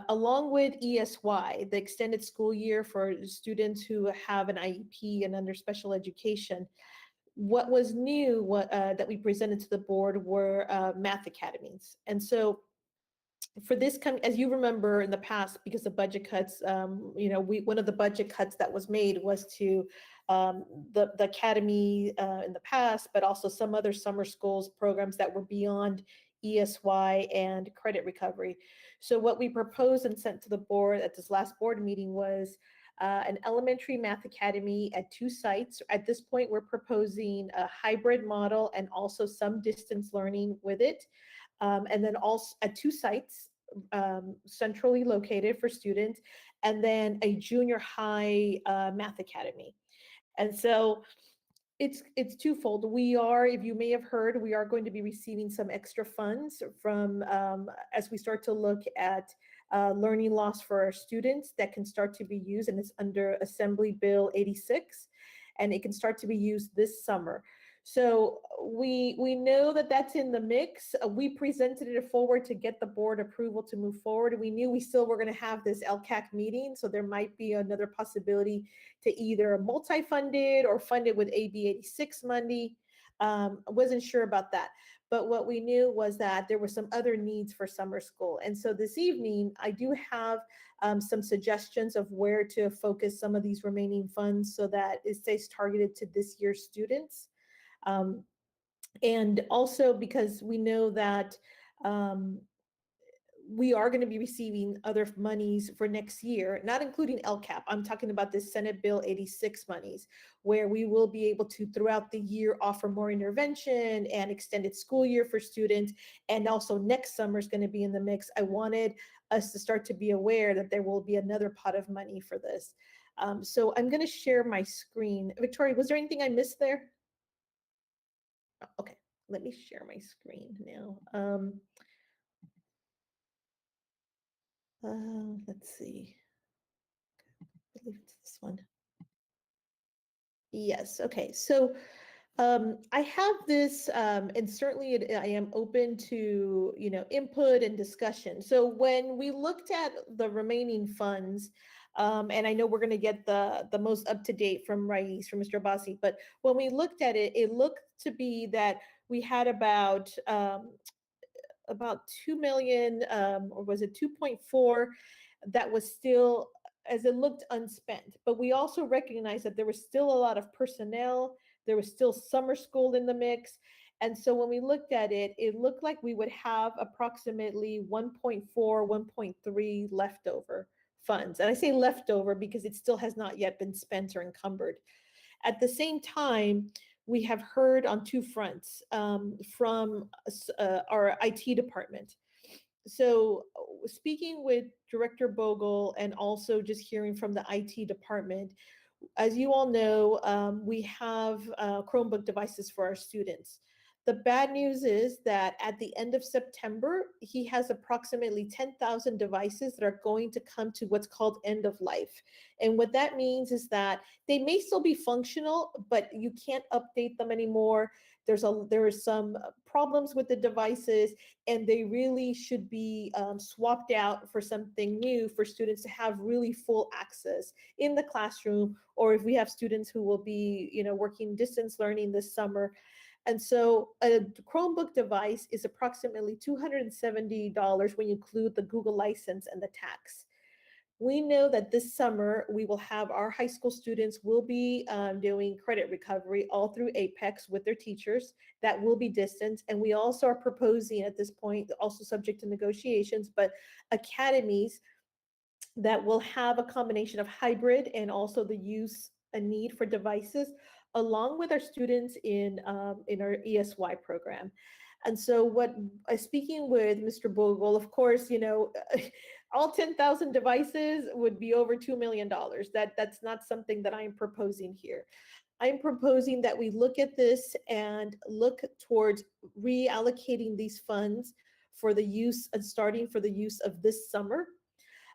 Speaker 5: Along with ESY, the extended school year for students who have an IEP and under special education. What was new that we presented to the board were math academies. And so for this, as you remember in the past, because of budget cuts, one of the budget cuts that was made was to the academy in the past, but also some other summer schools programs that were beyond ESY and credit recovery. So what we proposed and sent to the board at this last board meeting was an elementary math academy at 2 sites. At this point, we're proposing a hybrid model and also some distance learning with it. And then also at 2 sites, centrally located for students, and then a junior high math academy. And so it's twofold. We are, if you may have heard, we are going to be receiving some extra funds from as we start to look at learning loss for our students that can start to be used, and it's under Assembly Bill 86, and it can start to be used this summer. So we know that that's in the mix. We presented it forward to get the board approval to move forward. We knew we still were going to have this LCAAC meeting, so there might be another possibility to either multi-fund it or fund it with AB 86 money. I wasn't sure about that. But what we knew was that there were some other needs for summer school. And so this evening, I do have some suggestions of where to focus some of these remaining funds so that it stays targeted to this year's students. And also because we know that we are going to be receiving other monies for next year, not including LCAP. I'm talking about this Senate Bill 86 monies, where we will be able to, throughout the year, offer more intervention and extended school year for students. And also next summer is going to be in the mix. I wanted us to start to be aware that there will be another pot of money for this. So I'm going to share my screen. Victoria, was there anything I missed there? Okay, let me share my screen now. Let's see. I believe it's this one. Yes. Okay. So I have this, and certainly I am open to input and discussion. So when we looked at the remaining funds, and I know we're going to get the most up to date from Rais, from Mr. Abbasi, but when we looked at it, it looked to be that we had about 2 million, or was it 2.4, that was still, as it looked, unspent. But we also recognized that there was still a lot of personnel, there was still summer school in the mix. And so when we looked at it, it looked like we would have approximately 1.4, 1.3 leftover funds. And I say leftover because it still has not yet been spent or encumbered. At the same time, we have heard on two fronts from our IT department. So speaking with Director Bogle and also just hearing from the IT department, as you all know, we have Chromebook devices for our students. The bad news is that at the end of September, he has approximately 10,000 devices that are going to come to what's called end of life. And what that means is that they may still be functional, but you can't update them anymore. There are some problems with the devices, and they really should be swapped out for something new for students to have really full access in the classroom, or if we have students who will be, working distance learning this summer. And so a Chromebook device is approximately $270 when you include the Google license and the tax. We know that this summer we will have our high school students will be doing credit recovery all through Apex with their teachers. That will be distance. And we also are proposing at this point, also subject to negotiations, but academies that will have a combination of hybrid and also the use and need for devices, along with our students in our ESY program. And so speaking with Mr. Bogle, of course, all 10,000 devices would be over $2 million. That's not something that I'm proposing here. I'm proposing that we look at this and look towards reallocating these funds for the use and starting for the use of this summer.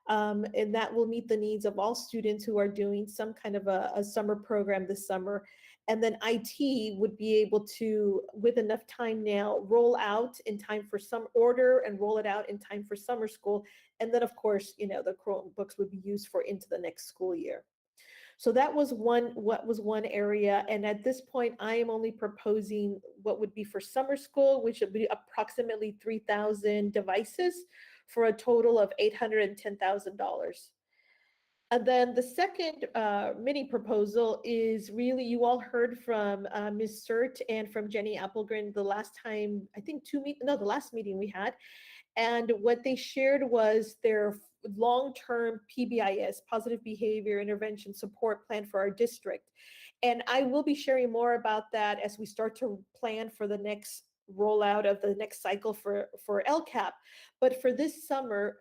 Speaker 5: And that will meet the needs of all students who are doing some kind of a summer program this summer. And then IT would be able to, with enough time now, roll out in time for some order and roll it out in time for summer school. And then, of course, the Chromebooks would be used for into the next school year. So that was one area. And at this point, I am only proposing what would be for summer school, which would be approximately 3,000 devices for a total of $810,000. And then the second mini proposal is really, you all heard from Ms. Cert and from Jenny Applegren the last time, I think the last meeting we had. And what they shared was their long-term PBIS, positive behavior intervention support plan for our district. And I will be sharing more about that as we start to plan for the next rollout of the next cycle for LCAAC. But for this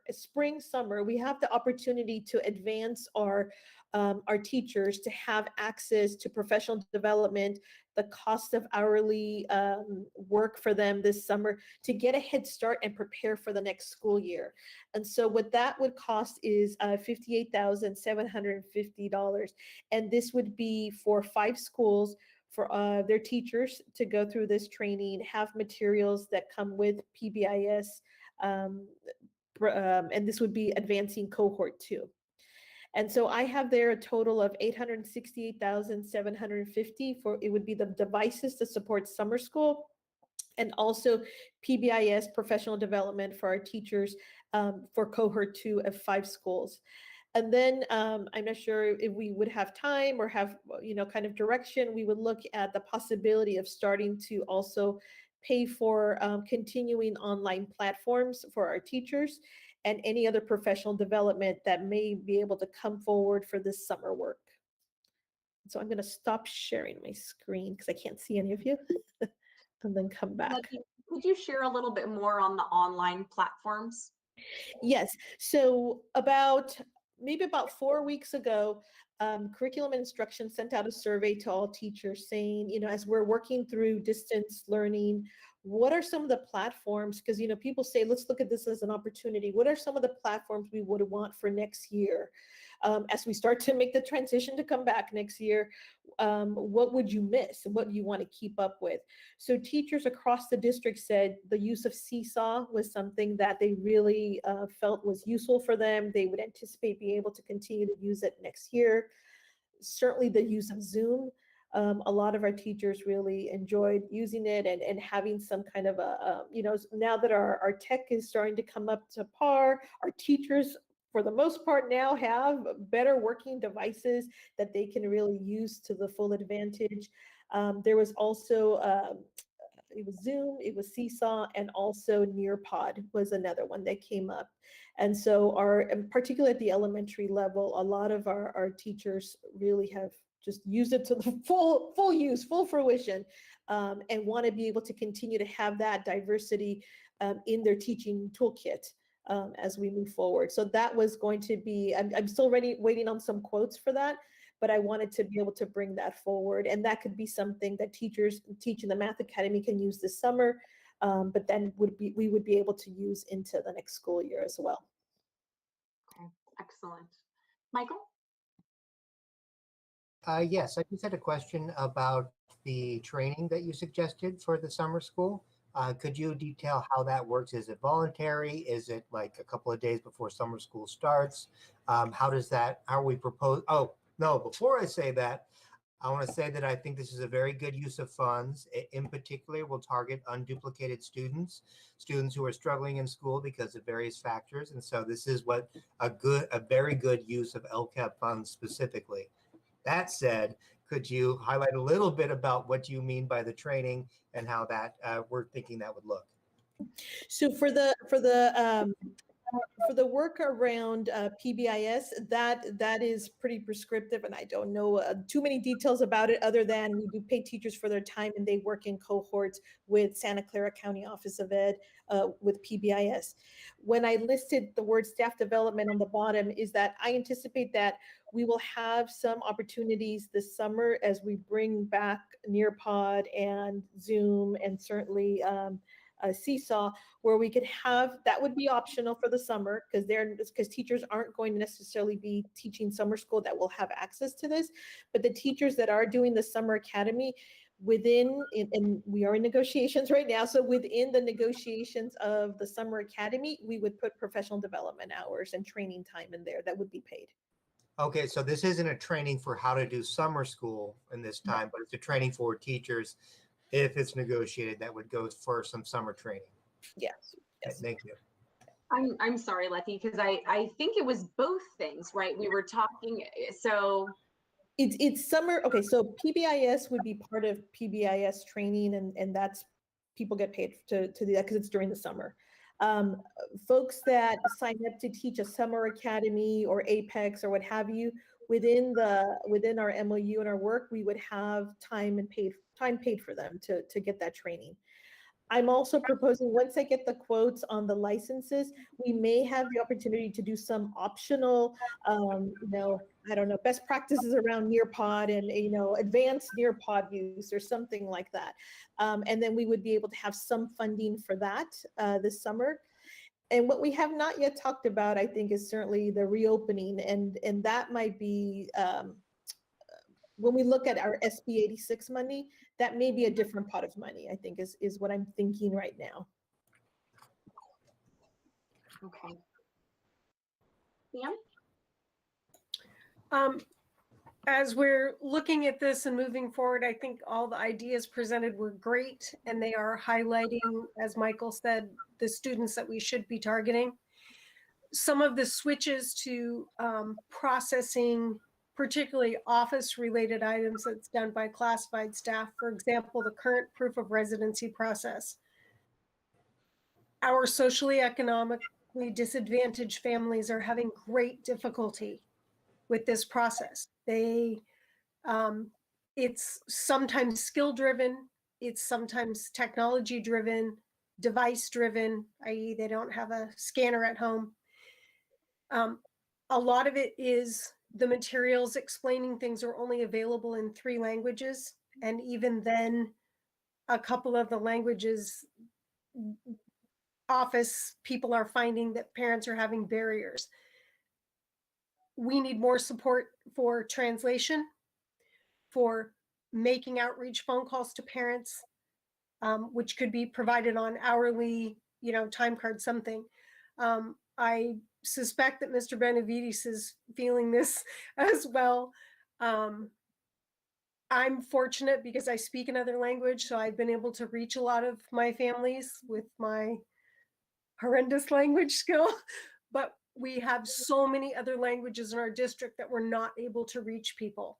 Speaker 5: spring summer, we have the opportunity to advance our teachers to have access to professional development, the cost of hourly work for them this summer, to get a head start and prepare for the next school year. And so what that would cost is $58,750. And this would be for 5 schools, for their teachers to go through this training, have materials that come with PBIS, and this would be advancing cohort 2. And so I have there a total of $868,750 for, it would be the devices to support summer school, and also PBIS, professional development for our teachers, for cohort 2 of 5 schools. And then I'm not sure if we would have time or have, kind of direction. We would look at the possibility of starting to also pay for continuing online platforms for our teachers and any other professional development that may be able to come forward for this summer work. So I'm going to stop sharing my screen because I can't see any of you and then come back.
Speaker 1: Could you share a little bit more on the online platforms?
Speaker 5: Yes. So maybe about 4 weeks ago, Curriculum and Instruction sent out a survey to all teachers saying, as we're working through distance learning, what are some of the platforms? Because, people say, let's look at this as an opportunity. What are some of the platforms we would want for next year? As we start to make the transition to come back next year, what would you miss? What do you want to keep up with? So teachers across the district said the use of Seesaw was something that they really felt was useful for them. They would anticipate being able to continue to use it next year. Certainly the use of Zoom A lot of our teachers really enjoyed using it and having some kind of now that our tech is starting to come up to par, our teachers for the most part now have better working devices that they can really use to the full advantage. There was also it was Zoom, it was Seesaw, and also Nearpod was another one that came up. And so and particularly at the elementary level, a lot of our teachers really have just used it to the full use, full fruition, and want to be able to continue to have that diversity in their teaching toolkit as we move forward. So that was going to be, I'm still waiting on some quotes for that, but I wanted to be able to bring that forward. And that could be something that teachers teaching the Math Academy can use this summer, but then we would be able to use into the next school year as well.
Speaker 1: Okay, excellent. Michael?
Speaker 2: Yes, I just had a question about the training that you suggested for the summer school. Could you detail how that works? Is it voluntary? Is it like a couple of days before summer school starts? How are we propose? Oh, no, before I say that, I want to say that I think this is a very good use of funds. In particular, will target unduplicated students who are struggling in school because of various factors. And so this is what a very good use of LCAP funds specifically. That said, could you highlight a little bit about what you mean by the training and how that we're thinking that would look?
Speaker 5: So for the work around PBIS, that is pretty prescriptive, and I don't know too many details about it other than we do pay teachers for their time and they work in cohorts with Santa Clara County Office of Ed with PBIS. When I listed the word staff development on the bottom is that I anticipate that we will have some opportunities this summer as we bring back Nearpod and Zoom and certainly Seesaw, where we could have that would be optional for the summer because teachers aren't going to necessarily be teaching summer school that will have access to this, but the teachers that are doing the summer academy and we are in negotiations right now, so within the negotiations of the summer academy, we would put professional development hours and training time in there that would be paid.
Speaker 2: Okay, so this isn't a training for how to do summer school in this time, but it's a training for teachers. If it's negotiated, that would go for some summer training.
Speaker 5: Yes.
Speaker 2: Okay, thank you.
Speaker 1: I'm sorry, Letty, because I think it was both things, right? We were talking, so.
Speaker 5: It's summer. Okay, so PBIS would be part of PBIS training, and that's people get paid to do that because it's during the summer. Folks that sign up to teach a summer academy or Apex or what have you, within our MOU and our work, we would have time paid for them to get that training. I'm also proposing, once I get the quotes on the licenses, we may have the opportunity to do some optional, I don't know, best practices around Nearpod and, advanced Nearpod use or something like that. And then we would be able to have some funding for that this summer. And what we have not yet talked about, I think, is certainly the reopening. And that might be, when we look at our SB 86 money, that may be a different pot of money, I think is what I'm thinking right now.
Speaker 1: Okay. Pam?
Speaker 8: As we're looking at this and moving forward, I think all the ideas presented were great, and they are highlighting, as Michael said, the students that we should be targeting. Some of the switches to processing, particularly office-related items that's done by classified staff, for example, the current proof of residency process. Our socially economically disadvantaged families are having great difficulty with this process. It's sometimes skill-driven, it's sometimes technology-driven, device-driven, i.e. they don't have a scanner at home. A lot of it is the materials explaining things are only available in 3 languages. And even then, a couple of the languages, office people are finding that parents are having barriers. We need more support for translation, for making outreach phone calls to parents, which could be provided on hourly, time card something. I suspect that Mr. Benavides is feeling this as well. I'm fortunate because I speak another language, so I've been able to reach a lot of my families with my horrendous language skill. But we have so many other languages in our district that we're not able to reach people.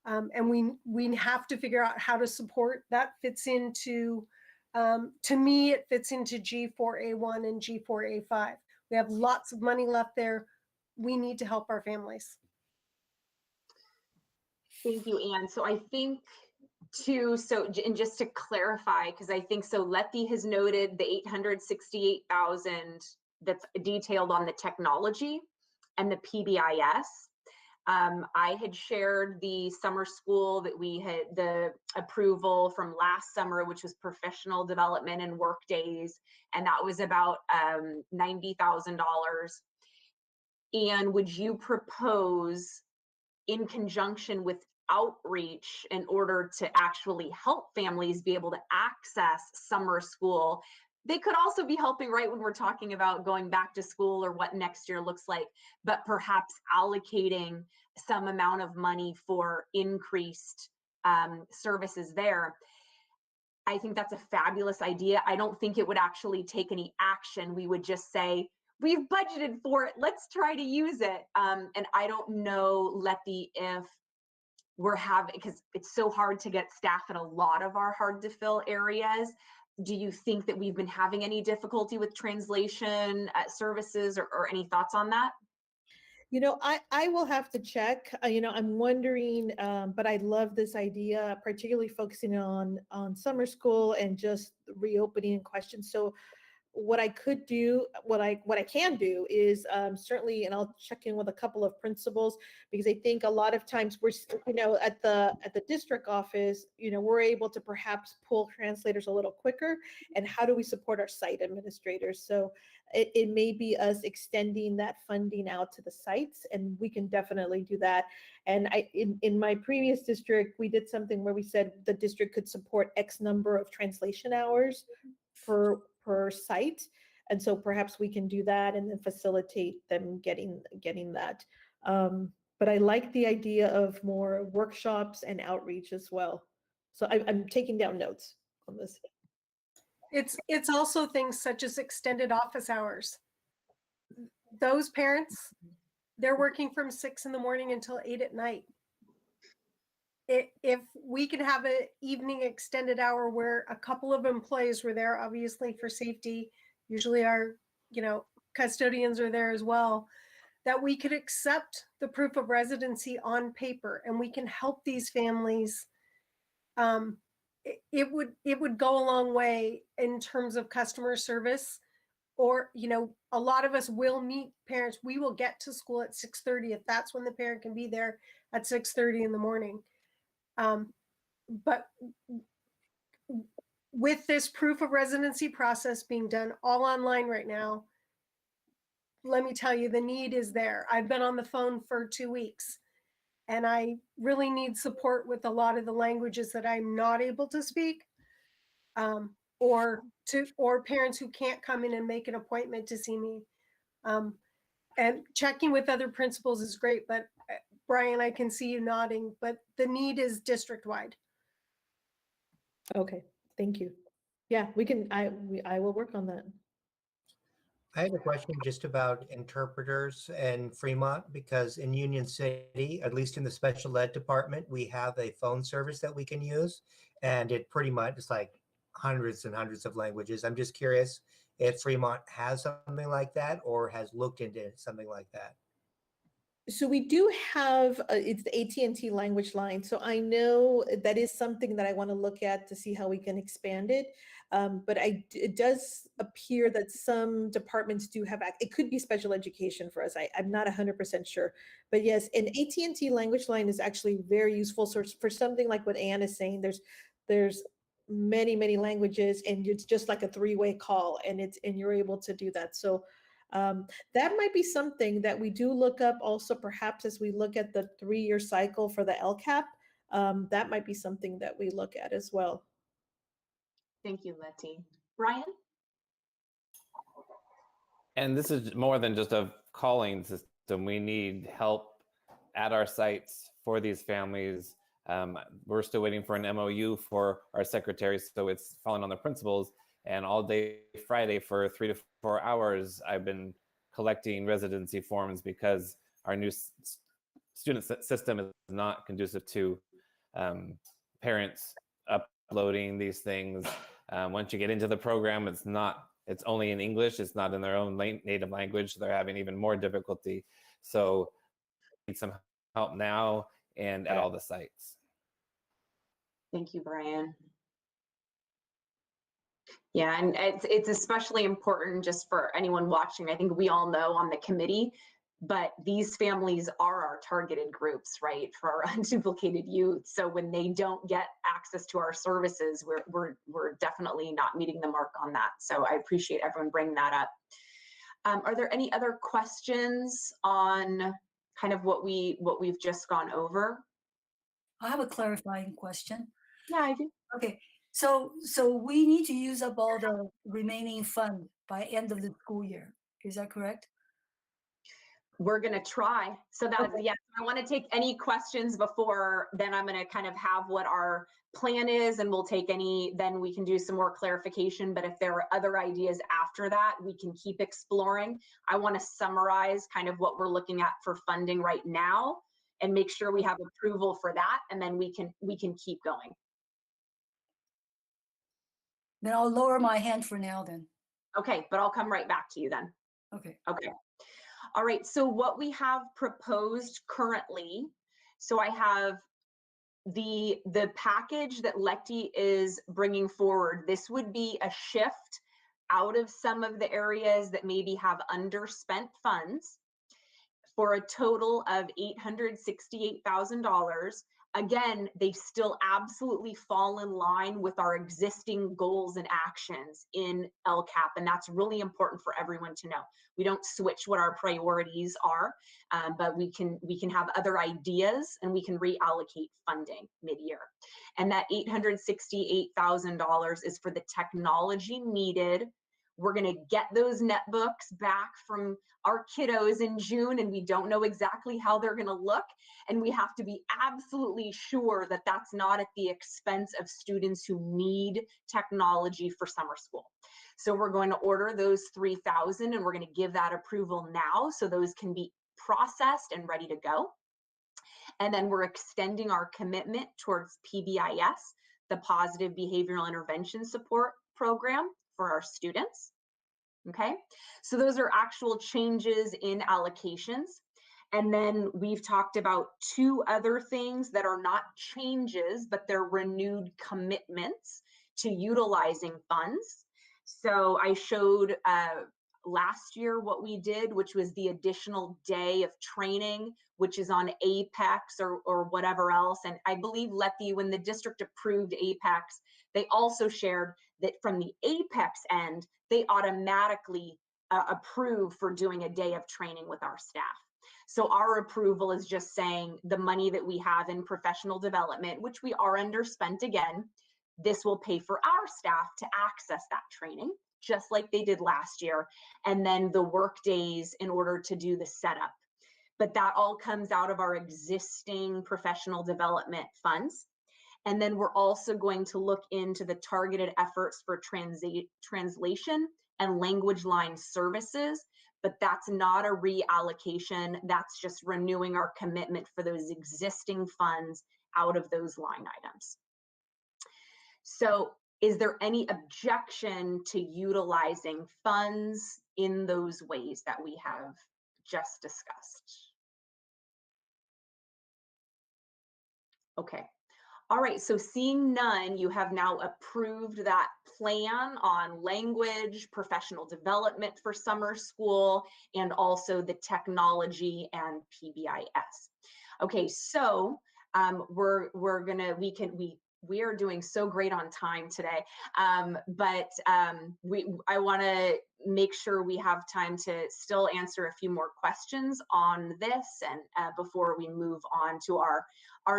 Speaker 8: And we have to figure out how to support. That fits into, to me, it fits into G4A1 and G4A5. We have lots of money left there. We need to help our families.
Speaker 1: Thank you, Anne. So I think too, and just to clarify, because I think so Letty has noted the 868,000 that's detailed on the technology and the PBIS. I had shared the summer school that we had, the approval from last summer, which was professional development and work days, and that was about $90,000. And would you propose, in conjunction with outreach, in order to actually help families be able to access summer school? They could also be helping right when we're talking about going back to school or what next year looks like, but perhaps allocating some amount of money for increased services there. I think that's a fabulous idea. I don't think it would actually take any action. We would just say, we've budgeted for it, let's try to use it. And I don't know, Letty, if we're having, because it's so hard to get staff in a lot of our hard to fill areas. Do you think that we've been having any difficulty with translation services, or any thoughts on that?
Speaker 5: You know, I will have to check. You know, I'm wondering, but I love this idea, particularly focusing on summer school and just reopening and questions. So what I could do, what I can do is certainly, and I'll check in with a couple of principals, because I think a lot of times we're, you know, at the district office, you know, we're able to perhaps pull translators a little quicker. And how do we support our site administrators? So it may be us extending that funding out to the sites, and we can definitely do that. And in my previous district, we did something where we said the district could support X number of translation hours per site. And so perhaps we can do that and then facilitate them getting that. But I like the idea of more workshops and outreach as well. So I'm taking down notes on this.
Speaker 8: It's also things such as extended office hours. Those parents, they're working from 6 in the morning until 8 at night. If we could have an evening extended hour where a couple of employees were there, obviously for safety, usually our, you know, custodians are there as well, that we could accept the proof of residency on paper and we can help these families. It would go a long way in terms of customer service. Or, you know, a lot of us will meet parents. We will get to school at 6:30 if that's when the parent can be there at 6:30 in the morning. But with this proof of residency process being done all online right now, let me tell you, the need is there. I've been on the phone for 2 weeks and I really need support with a lot of the languages that I'm not able to speak, or parents who can't come in and make an appointment to see me. And checking with other principals is great, but Brian, I can see you nodding, but the need is district-wide.
Speaker 5: Okay, thank you. Yeah, we can, I will work on that.
Speaker 2: I had a question just about interpreters in Fremont, because in Union City, at least in the special ed department, we have a phone service that we can use, and it pretty much is like hundreds and hundreds of languages. I'm just curious if Fremont has something like that or has looked into something like that.
Speaker 5: So we do have, it's the AT&T language line. So I know that is something that I want to look at to see how we can expand it. But it does appear that some departments do have, it could be special education for us. I'm not 100% sure. But yes, an AT&T language line is actually very useful. So for something like what Anne is saying, there's many, many languages, and it's just like a three-way call, and you're able to do that. So that might be something that we do look up also, perhaps as we look at the 3-year cycle for the LCAAC. That might be something that we look at as well.
Speaker 1: Thank you, Letty. Brian?
Speaker 11: And this is more than just a calling system. We need help at our sites for these families We're still waiting for an MOU for our secretaries, so it's fallen on the principals. And all day Friday for 3 to 4 hours, I've been collecting residency forms because our new student system is not conducive to parents uploading these things. Once you get into the program, it's only in English. It's not in their own native language. They're having even more difficulty. So need some help now and at all the sites.
Speaker 1: Thank you, Brian. Yeah, and it's especially important just for anyone watching. I think we all know on the committee, but these families are our targeted groups, right, for our unduplicated youth. So when they don't get access to our services, we're definitely not meeting the mark on that. So I appreciate everyone bringing that up. Are there any other questions on kind of what we've just gone over?
Speaker 6: I have a clarifying question.
Speaker 1: Yeah, I do.
Speaker 6: Okay, so we need to use up all the remaining fund by end of the school year. Is that correct?
Speaker 1: We're going to try. So that's, yes, I want to take any questions before, then I'm going to kind of have what our plan is, and we'll take any, then we can do some more clarification. But if there are other ideas after that, we can keep exploring. I want to summarize kind of what we're looking at for funding right now and make sure we have approval for that, and then we can keep going.
Speaker 6: Then I'll lower my hand for now then.
Speaker 1: Okay, but I'll come right back to you then.
Speaker 6: Okay.
Speaker 1: Okay. All right, so what we have proposed currently, so I have the package that Letty is bringing forward. This would be a shift out of some of the areas that maybe have underspent funds for a total of $868,000. Again, they still absolutely fall in line with our existing goals and actions in LCAAC, and that's really important for everyone to know. We don't switch what our priorities are, but we can have other ideas, and we can reallocate funding mid-year. And that $868,000 is for the technology needed. We're going to get those netbooks back from our kiddos in June, and we don't know exactly how they're going to look. And we have to be absolutely sure that that's not at the expense of students who need technology for summer school. So we're going to order those 3,000, and we're going to give that approval now so those can be processed and ready to go. And then we're extending our commitment towards PBIS, the Positive Behavioral Intervention Support Program for our students. Okay, so those are actual changes in allocations. And then we've talked about two other things that are not changes, but they're renewed commitments to utilizing funds. So I showed last year what we did, which was the additional day of training, which is on Apex or whatever else. And I believe, Letty, when the district approved Apex, they also shared that from the Apex end, they automatically approve for doing a day of training with our staff. So our approval is just saying the money that we have in professional development, which we are underspent again, this will pay for our staff to access that training, just like they did last year, and then the work days in order to do the setup. But that all comes out of our existing professional development funds. And then we're also going to look into the targeted efforts for translation and language line services, but that's not a reallocation. That's just renewing our commitment for those existing funds out of those line items. So is there any objection to utilizing funds in those ways that we have just discussed? Okay. All right, so seeing none, you have now approved that plan on language, professional development for summer school, and also the technology and PBIS. Okay, so we are doing so great on time today, but I want to make sure we have time to still answer a few more questions on this, and before we move on to our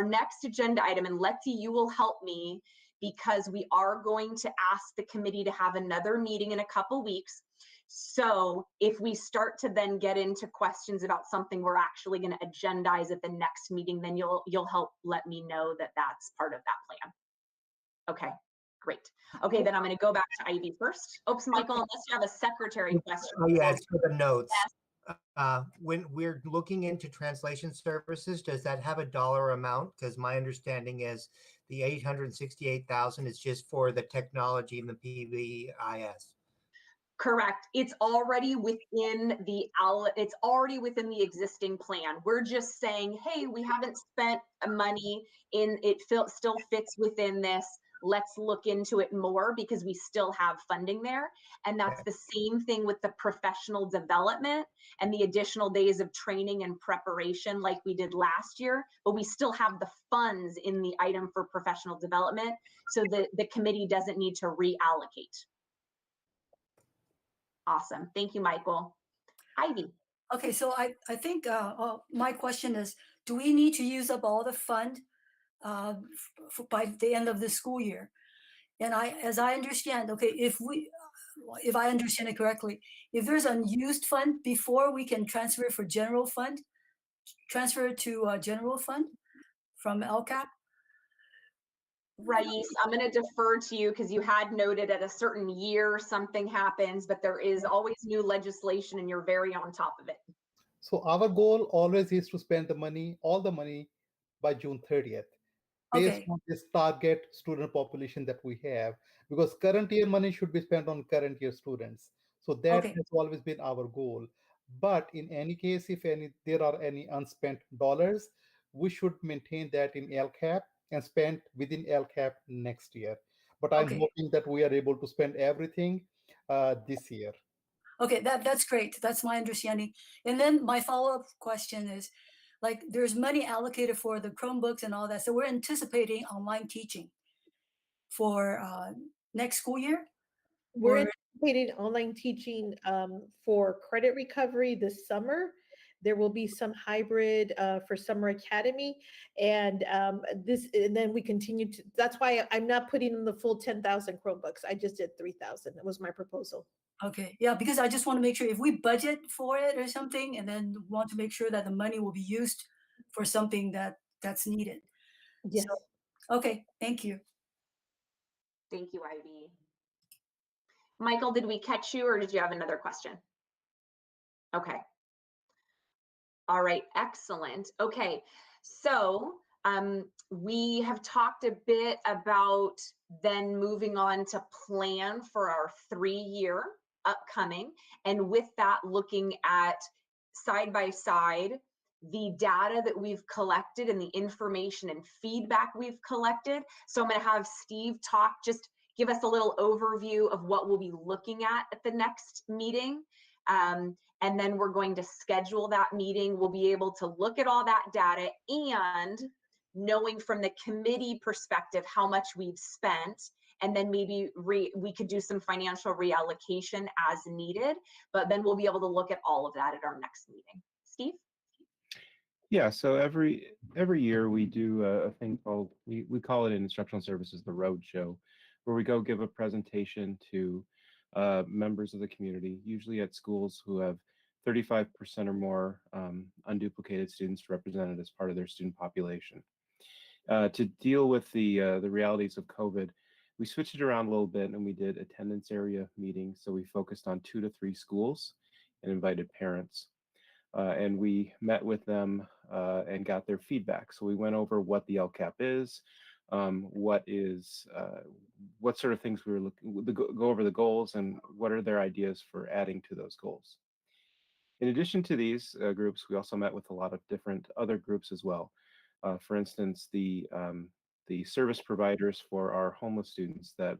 Speaker 1: next agenda item. And Letty, you will help me, because we are going to ask the committee to have another meeting in a couple weeks So if we start to then get into questions about something we're actually going to agendize at the next meeting, then you'll help let me know that that's part of that plan. Okay, great. Okay, then I'm going to go back to Ivy first. Oops, Michael, unless you have a secretary question.
Speaker 2: Oh yeah, it's for the notes. When we're looking into translation services, does that have a dollar amount? Because my understanding is the 868,000 is just for the technology and the PBIS.
Speaker 1: Correct. It's already within the existing plan. We're just saying, hey, we haven't spent money in it. Still fits within this. Let's look into it more because we still have funding there. And that's the same thing with the professional development and the additional days of training and preparation like we did last year, but we still have the funds in the item for professional development so that the committee doesn't need to reallocate. Awesome. Thank you, Michael. Ivy.
Speaker 6: Okay, so I think my question is, do we need to use up all the fund by the end of the school year? And as I understand, okay, if I understand it correctly, if there's unused fund before we can transfer it for general fund, transfer it to general fund from LCAAC?
Speaker 1: Rais, I'm going to defer to you because you had noted at a certain year something happens, but there is always new legislation and you're very on top of it.
Speaker 10: So our goal always is to spend the money, all the money, by June 30th, based on this target student population that we have, because current year money should be spent on current year students. So that has always been our goal. But in any case, if there are any unspent dollars, we should maintain that in LCAP and spend within LCAP next year. But I'm hoping that we are able to spend everything this year.
Speaker 6: Okay, that's great. That's my understanding. And then my follow-up question is, like, there's money allocated for the Chromebooks and all that. So we're anticipating online teaching for next school year?
Speaker 5: We're anticipating online teaching for credit recovery this summer. There will be some hybrid for Summer Academy, and then we continue to. That's why I'm not putting in the full 10,000 Chromebooks. I just did 3,000. That was my proposal.
Speaker 6: Okay, yeah, because I just want to make sure if we budget for it or something, and then want to make sure that the money will be used for something that's needed.
Speaker 5: Yes.
Speaker 6: So, okay, thank you.
Speaker 1: Thank you, Ivy. Michael, did we catch you or did you have another question? Okay. All right, excellent. Okay, so we have talked a bit about then moving on to plan for our 3-year upcoming, and with that looking at side by side the data that we've collected and the information and feedback we've collected. So I'm going to have Steve talk, just give us a little overview of what we'll be looking at the next meeting. And then we're going to schedule that meeting. We'll be able to look at all that data and knowing from the committee perspective how much we've spent, and then maybe we could do some financial reallocation as needed, but then we'll be able to look at all of that at our next meeting. Steve?
Speaker 7: Yeah, so every year we do a thing called, we call it in instructional services the road show, where we go give a presentation to members of the community, usually at schools who have 35% or more unduplicated students represented as part of their student population. To deal with the realities of COVID, we switched it around a little bit and we did attendance area meetings. So we focused on 2 to 3 schools and invited parents. And we met with them and got their feedback. So we went over what the LCAP is, what sort of things we were looking, go over the goals and what are their ideas for adding to those goals. In addition to these groups, we also met with a lot of different other groups as well. For instance, the service providers for our homeless students that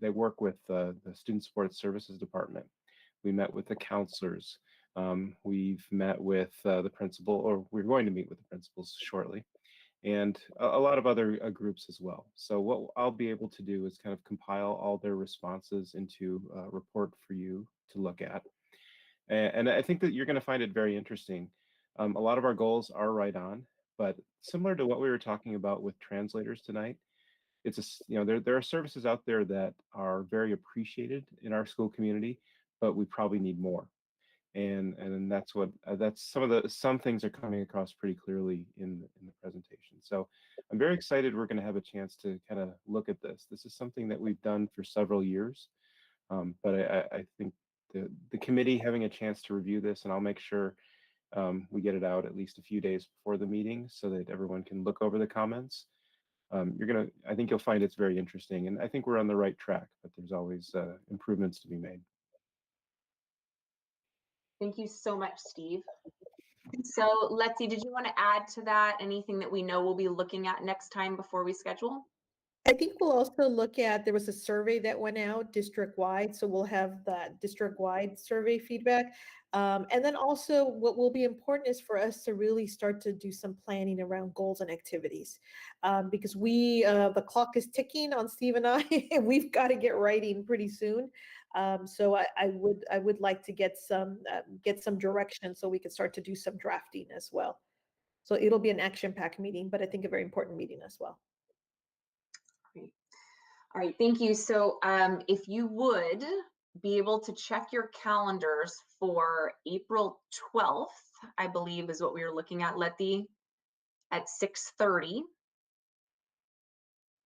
Speaker 7: they work with the Student Support Services Department. We met with the counselors. We've met with the principal, or we're going to meet with the principals shortly, and a lot of other groups as well. So what I'll be able to do is kind of compile all their responses into a report for you to look at. And I think that you're going to find it very interesting. A lot of our goals are right on, but similar to what we were talking about with translators tonight, it's there are services out there that are very appreciated in our school community, but we probably need more. And that's what that's some things are coming across pretty clearly in the presentation. So I'm very excited we're going to have a chance to kind of look at this. This is something that we've done for several years, but I think the committee having a chance to review this, and I'll make sure we get it out at least a few days before the meeting so that everyone can look over the comments. I think you'll find it's very interesting, and I think we're on the right track, but there's always improvements to be made.
Speaker 1: Thank you so much, Steve. So Letzi, did you want to add to that anything that we know we'll be looking at next time before we schedule?
Speaker 5: I think we'll also look at, there was a survey that went out district-wide, so we'll have that district-wide survey feedback. And then also what will be important is for us to really start to do some planning around goals and activities. Because the clock is ticking on Steve and I, and we've got to get writing pretty soon. So I would like to get some direction so we can start to do some drafting as well. So it'll be an action-packed meeting, but I think a very important meeting as well.
Speaker 1: Great. All right, thank you. So if you would be able to check your calendars for April 12th, I believe is what we were looking at, Letty, at 6:30.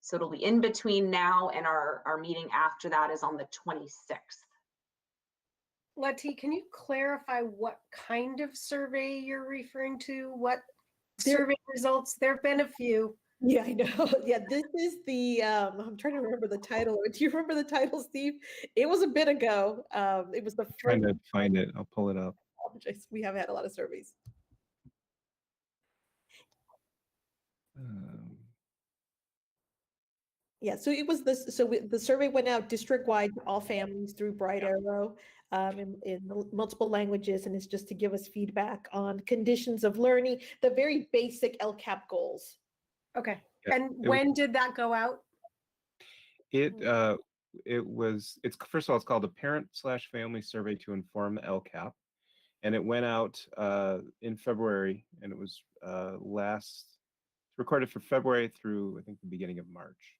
Speaker 1: So it'll be in between now and our meeting after that is on the 26th.
Speaker 8: Letty, can you clarify what kind of survey you're referring to? What
Speaker 5: There-
Speaker 8: survey results? There have been a few.
Speaker 5: Yeah, I know. Yeah, this is the, I'm trying to remember the title. Do you remember the title, Steve? It was a bit ago. It was the
Speaker 7: Trying
Speaker 5: first,
Speaker 7: to find it. I'll pull it up.
Speaker 5: we have had a lot of surveys. Yeah, so it was this, so the survey went out district-wide to all families through Bright Arrow in multiple languages, and it's just to give us feedback on conditions of learning, the very basic LCAAC goals.
Speaker 8: Okay.
Speaker 7: Yeah,
Speaker 8: And when did that go out?
Speaker 7: it's first of all, it's called a Parent/Family Survey to Inform the LCAAC, and it went out in February, and it was recorded for February through I think the beginning of March.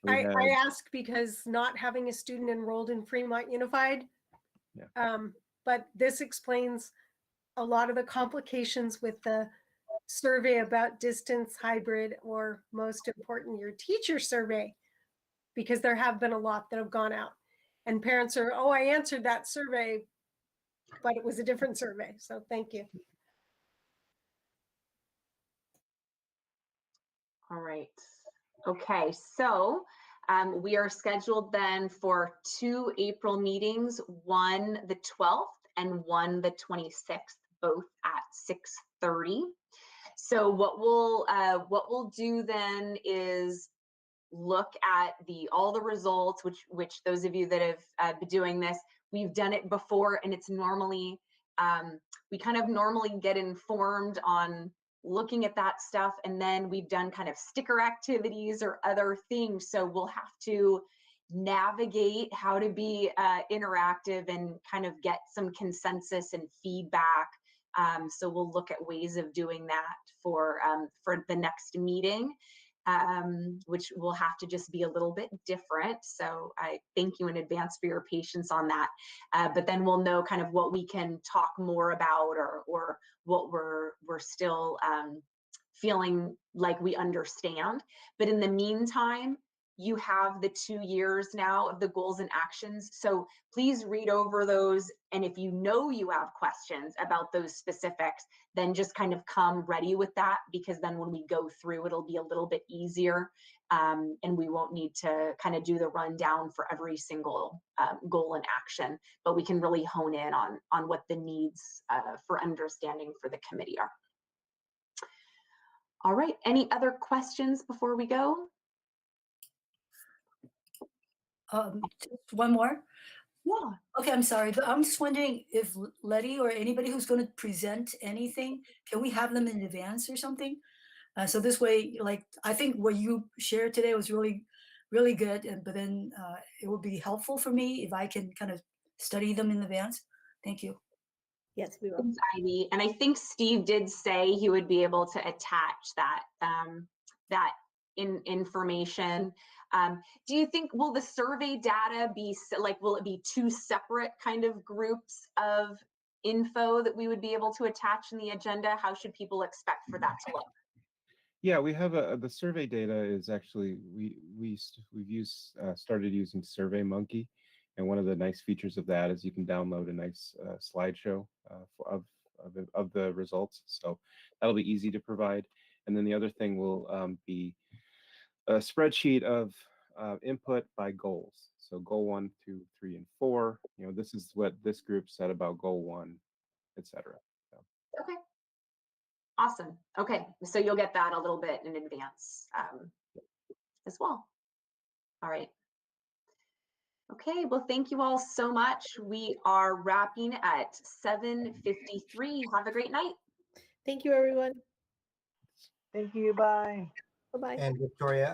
Speaker 8: I ask because not having a student enrolled in Fremont Unified, but this explains a lot of the complications with the survey about distance, hybrid, or most important, your teacher survey, because there have been a lot that have gone out. And parents are, oh, I answered that survey, but it was a different survey. So thank you.
Speaker 1: All right. Okay, so we are scheduled then for 2 April meetings, one the 12th and one the 26th, both at 6:30. So what we'll do then is look at all the results, which those of you that have been doing this, we've done it before, and it's normally we kind of normally get informed on looking at that stuff, and then we've done kind of sticker activities or other things. So we'll have to navigate how to be interactive and kind of get some consensus and feedback. So we'll look at ways of doing that for the next meeting, which will have to just be a little bit different. So I thank you in advance for your patience on that. But then we'll know kind of what we can talk more about, or what we're still feeling like we understand. But in the meantime, you have the 2 years now of the goals and actions. So please read over those. And if you know you have questions about those specifics, then just kind of come ready with that, because then when we go through, it'll be a little bit easier. And we won't need to kind of do the rundown for every single goal and action, but we can really hone in on what the needs for understanding for the committee are. All right, any other questions before we go?
Speaker 6: Just one more.
Speaker 1: Yeah.
Speaker 6: Okay, I'm sorry, but I'm just wondering if Letty or anybody who's going to present anything, can we have them in advance or something? So this way, like, I think what you shared today was really, really good. But then it would be helpful for me if I can kind of study them in advance. Thank you.
Speaker 5: Yes, we will.
Speaker 1: Thanks, Ivy. And I think Steve did say he would be able to attach that information. Do you think, will the survey data be will it be two separate kind of groups of info that we would be able to attach in the agenda? How should people expect for that to look?
Speaker 7: Yeah, we have the survey data is actually we've started using SurveyMonkey, and one of the nice features of that is you can download a nice slideshow of the results. So that'll be easy to provide. And then the other thing will be a spreadsheet of input by goals. So goal 1, 2, 3, and 4. You know, this is what this group said about goal 1, etc. So.
Speaker 1: Okay. Awesome. Okay, so you'll get that a little bit in advance as well. All right. Okay, well, thank you all so much. We are wrapping at 7:53. Have a great night.
Speaker 5: Thank you, everyone.
Speaker 3: Thank you, bye.
Speaker 5: Bye-bye.
Speaker 2: And Victoria,